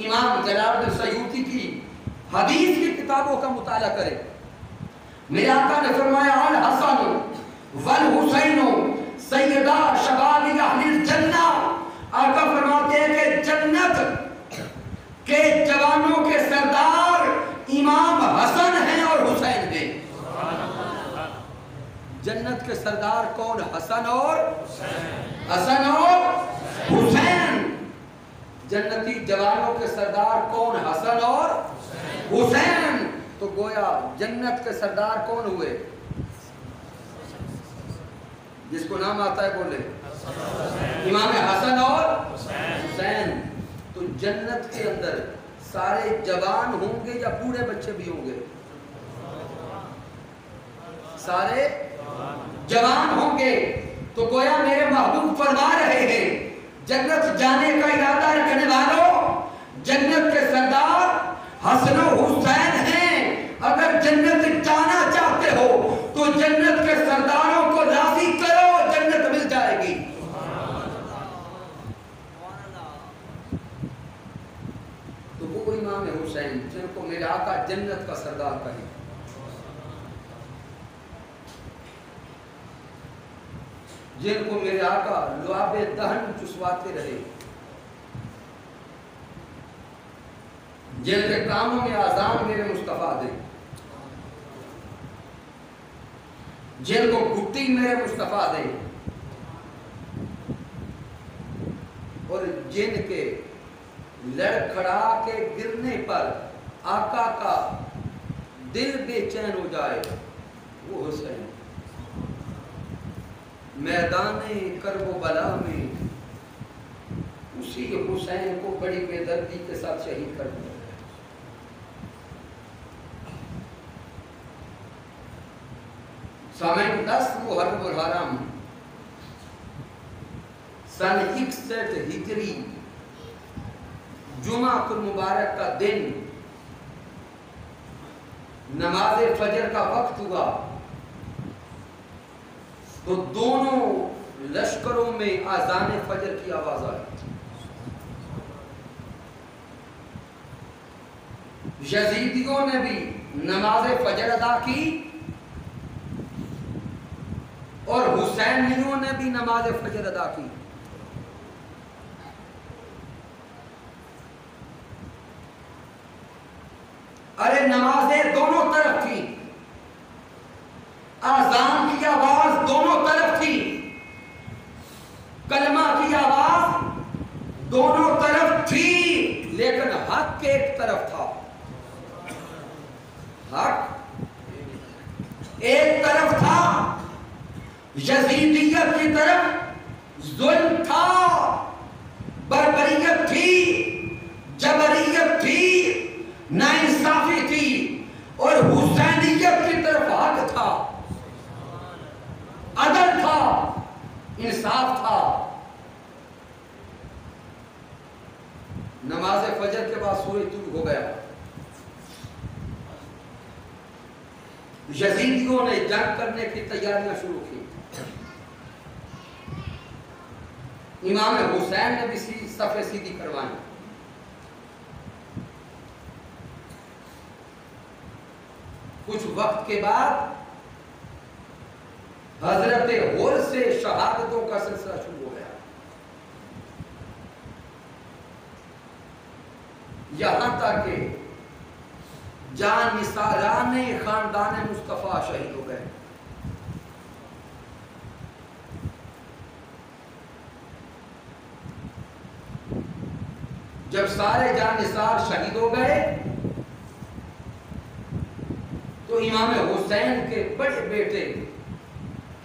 امام جلال الدین سیوطی کی حدیث کی کتابوں کا مطالعہ کریں۔ میرے آقا نے فرمایا الحسن والحسین سیدہ شباب اہل الجنہ، آقا فرماتے ہیں کہ جنت کے جوانوں کے سردار امام حسن ہیں اور حسین ہیں۔ جنت کے سردار کون؟ حسن اور حسین۔ جنتی جوانوں کے سردار کون؟ حسن اور حسین۔ تو گویا جنت کے سردار کون ہوئے؟ جس کو نام آتا ہے بولے امام حسن اور حسین۔ تو جنت کے اندر سارے جوان ہوں گے یا بوڑھے بچے بھی ہوں گے؟ سارے جوان ہوں گے۔ تو گویا میرے محبوب فرما رہے ہیں جنت جانے کا ارادہ رکھنے والوں، جنت کے سردار حسن و حسین ہیں، اگر جنت جانا چاہتے ہو تو جنت کے سرداروں کو راضی کرو، جنت مل جائے گی۔ تو وہ امام حسین جن کو میرے آقا جنت کا سردار کہے، جن کو میرے آقا لعاب دہن چسواتے رہے، جن کے کاموں میں آزان میرے مصطفیٰ دے، جن کو گھٹی میرے مصطفیٰ دے، اور جن کے لڑکھڑا کے گرنے پر آقا کا دل بے چین ہو جائے، وہ حسین۔ میدان کرب و بلا میں اسی حسین کو بڑی بے دردی کے ساتھ شہید کر دیا. سامعین 10 محرم الحرام سن 61 ہجری جمعہ المبارک کا دن نماز فجر کا وقت ہوا تو دونوں لشکروں میں اذان فجر کی آواز آئی. یزیدیوں نے بھی نماز فجر ادا کی اور حسینیوں نے بھی نماز فجر ادا کی. ارے نمازیں دونوں طرف تھی، اذان کی آواز دونوں طرف تھی، کلمہ کی آواز دونوں طرف تھی، لیکن حق ایک طرف تھا. حق ایک طرف تھا. یزیدیت کی طرف ظلم تھا، بربریت تھی، جبریت تھی، ناانصافی تھی، اور حسینیت کی طرف حق تھا، عدل تھا، انصاف تھا. نماز فجر کے بعد سورج طلوع ہو گیا. یزیدیوں نے جنگ کرنے کی تیاریاں شروع کی. امام حسین نے بھی صفیں سیدھی کروائیں. کچھ وقت کے بعد حضرت غر سے شہادتوں کا سلسلہ شروع ہو گیا. یہاں تک کہ جان نثاران خاندان مصطفیٰ شہید ہو گئے. جب سارے جان نثار شہید ہو گئے تو امام حسین کے بڑے بیٹے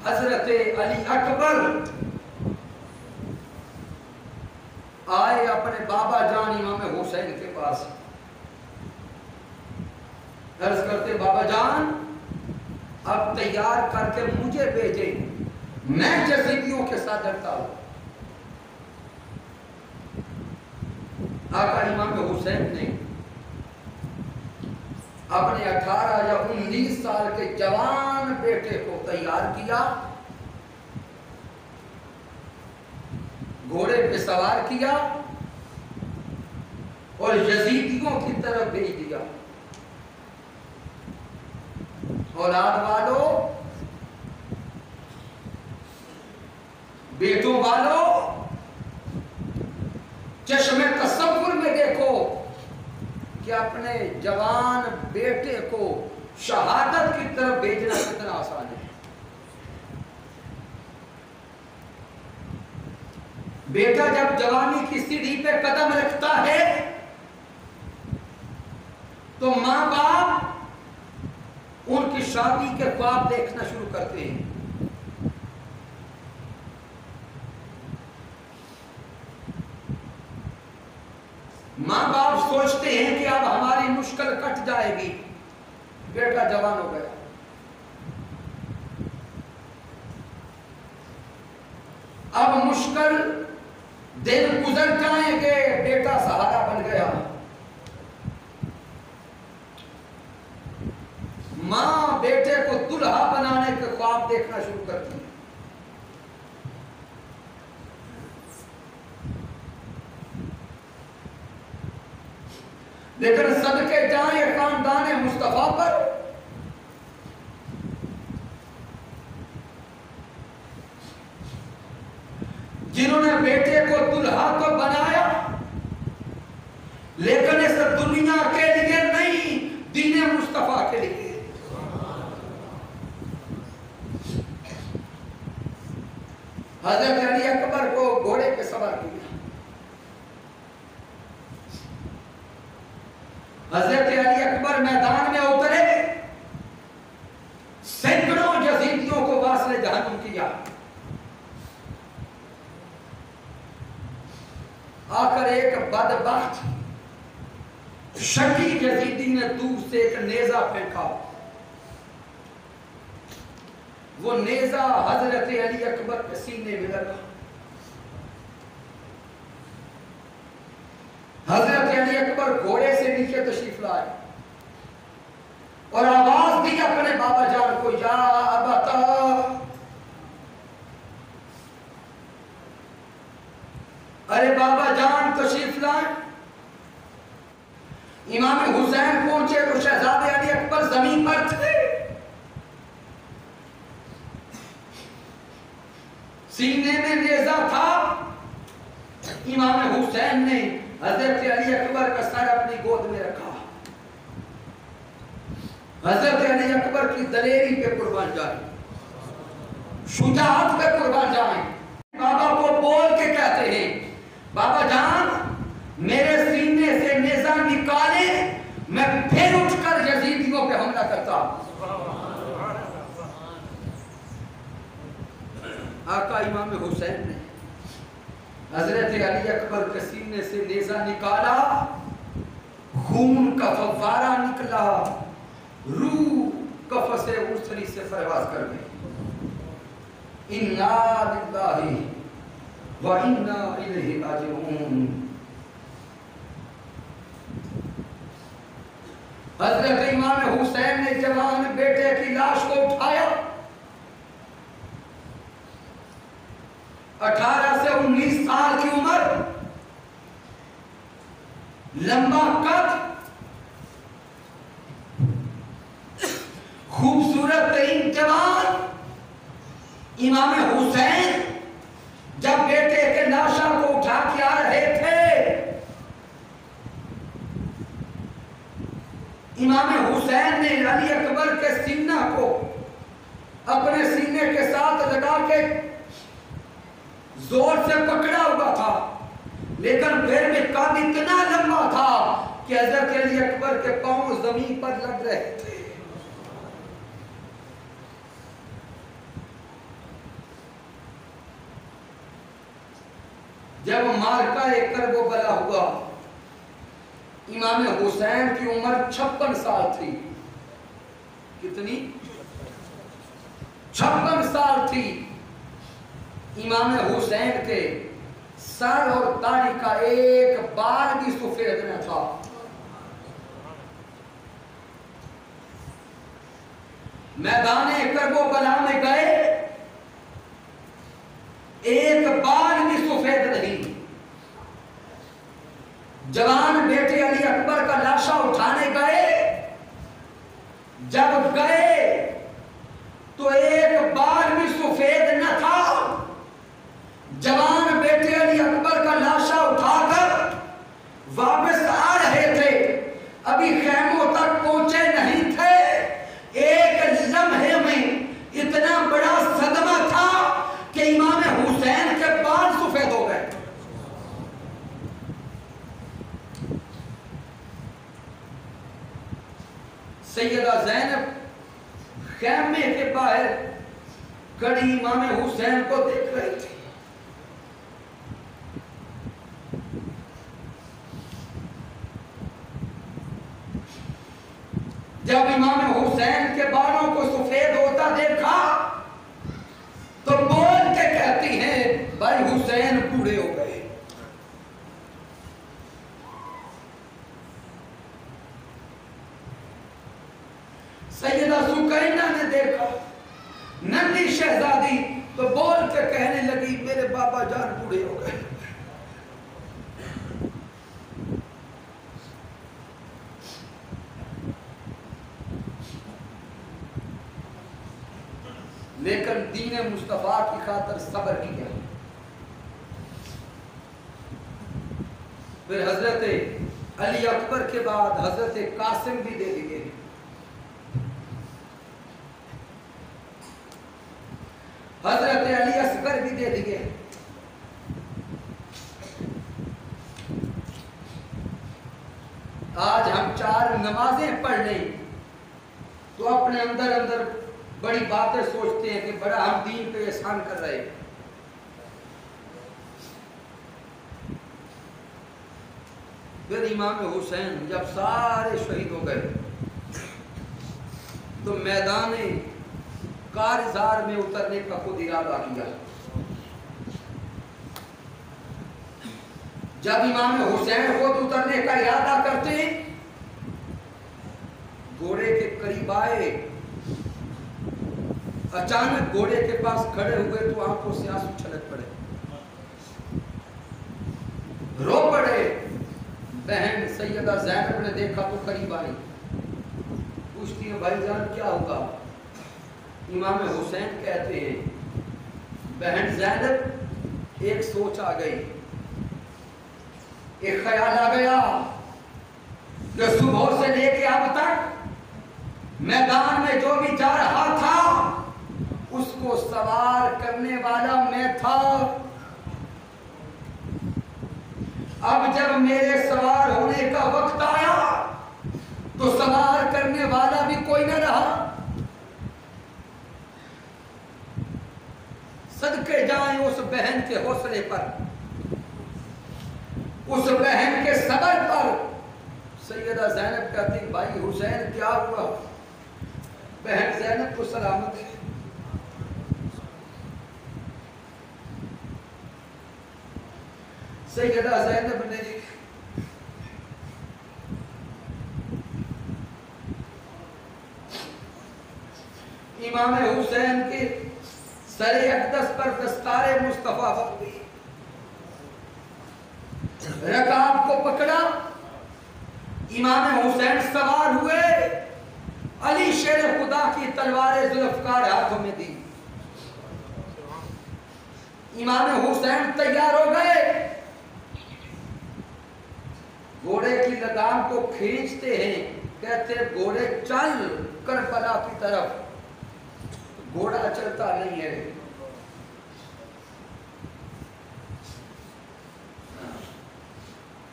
حضرت علی اکبر آئے اپنے بابا جان امام حسین کے پاس. عرض کرتے بابا جان اب تیار کر کے مجھے بھیجیں، میں یزیدیوں کے ساتھ لڑتا ہوں. آقا امام حسین نے اپنے 18 یا 19 سال کے جوان بیٹے کو تیار کیا، گھوڑے پہ سوار کیا اور یزیدیوں کی طرف بھیج دیا. اولاد والو، بیٹوں والو، چشم تصور میں دیکھو کہ اپنے جوان بیٹے کو شہادت کی طرف بھیجنا کتنا آسان ہے. بیٹا جب جوانی کی سیڑھی پہ قدم رکھتا ہے تو ماں باپ ان کی شادی کے خواب دیکھنا شروع کرتے ہیں. ماں باپ سوچتے ہیں کہ اب ہماری مشکل کٹ جائے گی، بیٹا جوان ہو گیا. اب مشکل دن گزر جائیں گے، بیٹا سہارا بن گیا. ماں بیٹے کو دلہا بنانے کے خواب دیکھنا شروع کرتی ہے. لیکن صدقے جائیں خاندان مصطفیٰ پر، جنہوں نے بیٹے کو دلہا تو بنایا لیکن اس دنیا کے لیے نہیں، دین مصطفیٰ کے لیے. حضرت علی اکبر کو گھوڑے پہ سوار کیا. حضرت علی اکبر میدان میں اترے، سینکڑوں یزیدیوں کو واصل جہنم کیا. آخر ایک بدبخت شکی یزیدی نے دور سے ایک نیزہ پھینکا. وہ نیزہ حضرت علی اکبر کے سینے میں لگا. حضرت علی اکبر گھوڑے سے نیچے تشریف لائے اور آواز دی اپنے بابا جان کو, یا ابتا, ارے بابا جان تشریف لائے. امام حسین پہنچے تو شہزادے علی اکبر زمین پر تھے. سینے میں نیزہ تھا. امام حسین نے حضرت علی اکبر کا سر اپنی گود میں رکھا. حضرت علی اکبر کی دلیری پہ قربان جائیں, شجاعت پہ قربان جائیں. بابا کو بول کے کہتے ہیں, بابا جان میرے سینے سے نیزہ نکالے, میں پھر اٹھ کر یزیدیوں پہ حملہ کرتا. آقا امام حسین نے حضرت علی اکبر کے سینے سے نیزہ نکالا, خون کا فوارہ نکلا, روح قفس اسری سے پرواز کر گئی. انا للہ و انا الیہ راجعون. حضرت امام حسین نے جوان بیٹے کی لاش کو اٹھایا. 18 سے 19 سال کی عمر, لمبا قد, خوبصورت ترین جوان امام حسین جب بیٹے کے لاشا کو اٹھا کے آ رہے تھے, امام حسین نے علی اکبر کے سینہ کو اپنے سینے کے ساتھ لگا کے زور سے پکڑا ہوا تھا, لیکن پھر بھی قد اتنا لمبا تھا کہ حضرت علی اکبر کے پاؤں زمین پر لگ رہے تھے. جب مارکہ کرب و بلا ہوا, امام حسین کی عمر 56 سال تھی. کتنی؟ 56 سال تھی. امام حسین کے سر اور داڑھی کا ایک بال بھی سفید نہ تھا. میدان کرب و بلا میں گئے, ایک بال بھی سفید نہیں. جوان بیٹے علی اکبر کا لاشا اٹھانے گئے, جب گئے تو ایک بال بھی سفید نہ تھا. جوان بیٹے علی اکبر کا لاشا اٹھا کر واپس آ رہے تھے, ابھی خیموں تک پہنچے نہیں تھے, ایک لمحے میں اتنا بڑا صدمہ تھا کہ امام حسین کے بال سفید ہو گئے. سیدہ زینب خیمے کے باہر کھڑی امام حسین کو دیکھ رہی تھی. جب امام حسین کے بالوں کو سفید ہوتا دیکھا تو بول کے کہتی ہیں, بھائی حسین بوڑھے ہو گئے. سیدہ سکینہ نے دیکھا ننھی شہزادی تو بول کے کہنے لگی, میرے بابا جان بوڑھے ہو گئے. لیکن دین مصطفیٰ کی خاطر صبر کیا. پھر حضرت علی اکبر کے بعد حضرت قاسم بھی دے دیے, حضرت علی اصغر بھی دے دیے. آج ہم 4 نمازیں پڑھ لیں تو اپنے اندر بڑی باتیں سوچتے ہیں کہ بڑا ہم دین پہ احسان کر رہے ہیں. پھر امام حسین جب سارے شہید ہو گئے تو میدان کارزار میں اترنے کا خود ارادہ کیا. جب امام حسین خود اترنے کا ارادہ کرتے گھوڑے کے قریب آئے, اچانک گھوڑے کے پاس کھڑے ہوئے تو آنکھوں سے آنسو چھلک پڑے, رو پڑے. بہن سیدہ زینب نے دیکھا تو قریب آئی, پوچھتی ہے بھائی جان کیا ہوگا؟ امام حسین کہتے ہیں بہن زینب ایک سوچ آ گئی, ایک خیال آ گیا کہ صبح سے لے کے اب تک میدان میں جو بھی جا رہا تھا اس کو سوار کرنے والا میں تھا. اب جب میرے سوار ہونے کا وقت آیا تو سوار کرنے والا بھی کوئی نہ رہا. صدقے جائیں اس بہن کے حوصلے پر, اس بہن کے صبر پر. سیدہ زینب کہتی بھائی حسین کیا ہوا؟ بہن زینب کو سلامت ہے. سیدہ زینب نے امام حسین کے سر اقدس پر دستار مصطفیٰ رکھ دی, رکاب کو پکڑا, امام حسین سوار ہوئے, علی شیر خدا کی تلوار ذوالفقار ہاتھوں میں دی. امام حسین تیار ہو گئے, گھوڑے کی لگام کو کھینچتے ہیں, کہتے گھوڑے چل کربلا کی طرف. گھوڑا چلتا نہیں ہے.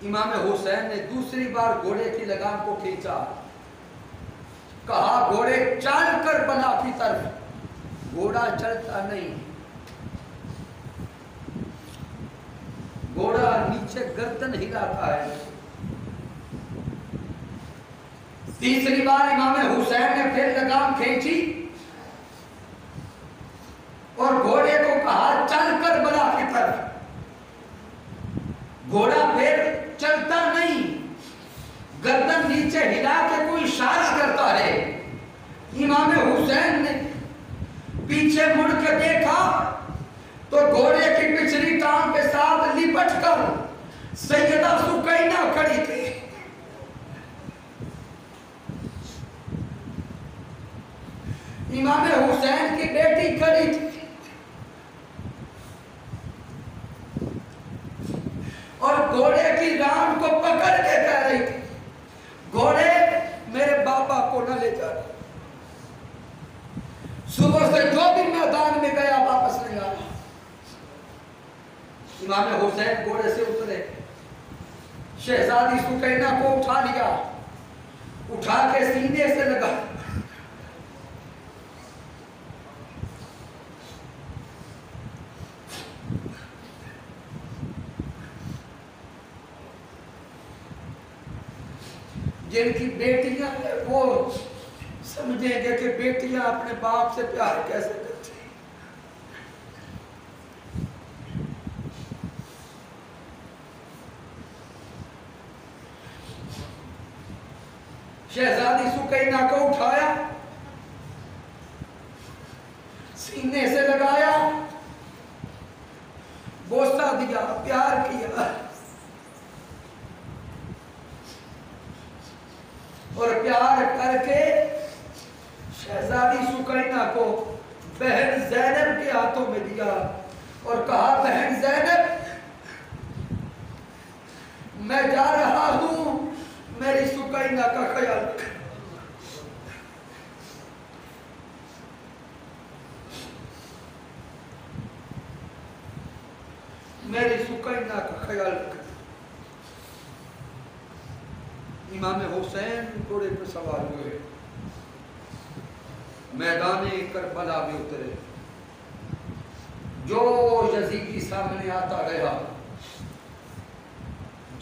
امام حسین نے دوسری بار گھوڑے کی لگام کو کھینچا, کہا گھوڑے چل کربلا کی طرف. گھوڑا چلتا نہیں, گھوڑا نیچے گردن ہلاتا ہے. تیسری بار امام حسین نے پھر لگام کھینچی اور گھوڑے کو کہا چل کربلا کی طرف. گھوڑا پھر چلتا نہیں, گردن نیچے ہلا کے کوئی اشارہ کرتا ہے. امام حسین نے پیچھے مڑ کے دیکھا تو گھوڑے کی پچھلی ٹانگ کے ساتھ لپٹ کر سیدہ سکینہ کھڑی تھی. امام حسین کی بیٹی کھڑی تھی اور گھوڑے کی ران کو پکڑ کے کہہ رہی تھی گھوڑے میرے بابا کو نہ لے جانا, صبح سے جو بھی میدان میں گیا واپس نہیں آیا. امام حسین گھوڑے سے اترے, شہزادی سکینہ کو اٹھا لیا, اٹھا کے سینے سے لگا, جن کی بیٹیاں وہ سمجھیں گے کہ بیٹیاں اپنے باپ سے پیار کیسے کرتی ہیں. شہزادی سکینہ کو اٹھایا, سینے سے لگایا, بوسہ دیا, پیار کیا اور پیار کر کے شہزادی سکینہ کو بہن زینب کے ہاتھوں میں دیا اور کہا بہن زینب میں جا رہا ہوں, میری سکینہ کا خیال رکھ. میری سکینہ کا خیال رکھ. امام حسین گھوڑے پر سوار ہوئے, میدان کربلا میں اترے. جو یزیدی سامنے آتا گیا,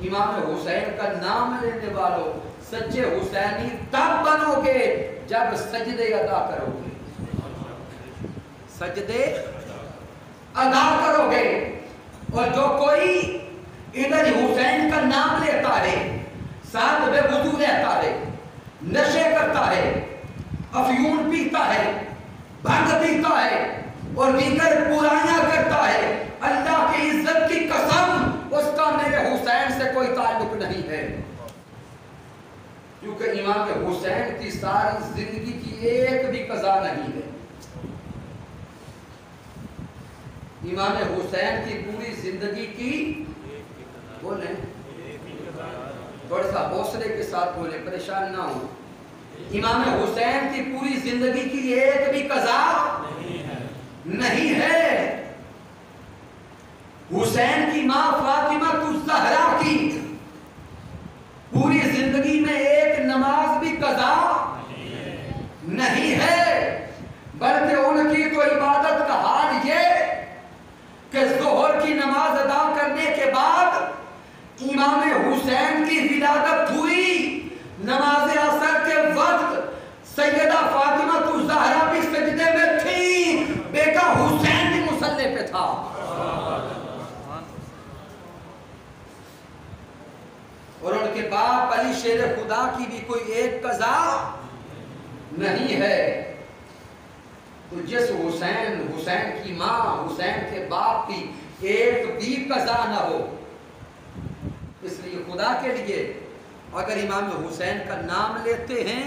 امام حسین کا نام لینے والوں سچے حسینی تب بنو گے جب سجدے ادا کرو گے، سجدے ادا کرو گے۔ اور جو کوئی ادھر حسین کا نام لیتا ہے، ساتھ بے وضو رہتا ہے، نشے کرتا ہے، افیون پیتا ہے، بھنگ پیتا ہے اور دیگر برائیاں کرتا ہے، اللہ کی عزت کی قسم اس کا میرے حسین سے کوئی تعلق نہیں ہے، کیونکہ امام حسین کی ساری زندگی کی ایک بھی قضا نہیں ہے۔ امام حسین کی پوری زندگی کی بولیں تھوڑا سا حوصلے کے ساتھ بولیں، پریشان نہ ہو، امام حسین کی پوری زندگی کی ایک بھی قضا نہیں ہے۔ حسین کی ماں فاطمہ الزہرا کی پوری زندگی میں ایک نماز بھی قضا نہیں ہے، بلکہ ان کی تو عبادت کا حال یہ کہ ظہر کی نماز ادا کرنے کے بعد امام حسین کی ولادت ہوئی، نماز عصر کے وقت سیدہ فاطمہ الزہرا بھی سجدے میں تھی، بیٹا حسین بھی مصلی پہ تھا۔ اور ان کے باپ علی شیر خدا کی بھی کوئی ایک قضا نہیں ہے۔ تو جس حسین کی ماں، حسین کے باپ کی ایک بھی قضا نہ ہو، اس لیے خدا کے لیے اگر امام حسین کا نام لیتے ہیں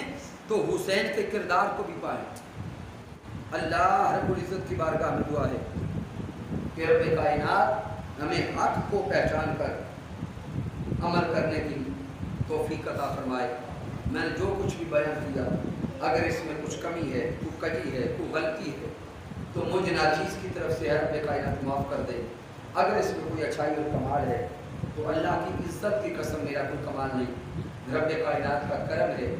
تو حسین کے کردار کو بھی پائیں۔ اللہ رب العزت کی بارگاہ میں دعا ہے کہ رب کائنات ہمیں حق کو پہچان کر عمل کرنے کی توفیق عطا فرمائے۔ میں نے جو کچھ بھی بیان کیا، اگر اس میں کچھ کمی ہے، کوئی کجی ہے، کوئی غلطی ہے تو مجھ ناچیز کی طرف سے رب کائنات معاف کر دے۔ اگر اس میں کوئی اچھائی اور کمال ہے تو اللہ کی عزت کی قسم میرا کوئی کمال نہیں، رب کائنات کا کرم ہے،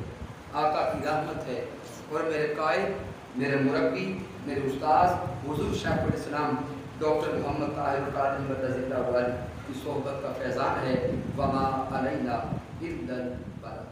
آقا کی رحمت ہے، اور میرے قائد، میرے مربی، میرے استاذ حضور شیخ الاسلام ڈاکٹر محمد طاہر القادری مدد اللہ کی صحبت کا فیضان ہے۔ وما علینا الا البلاغ۔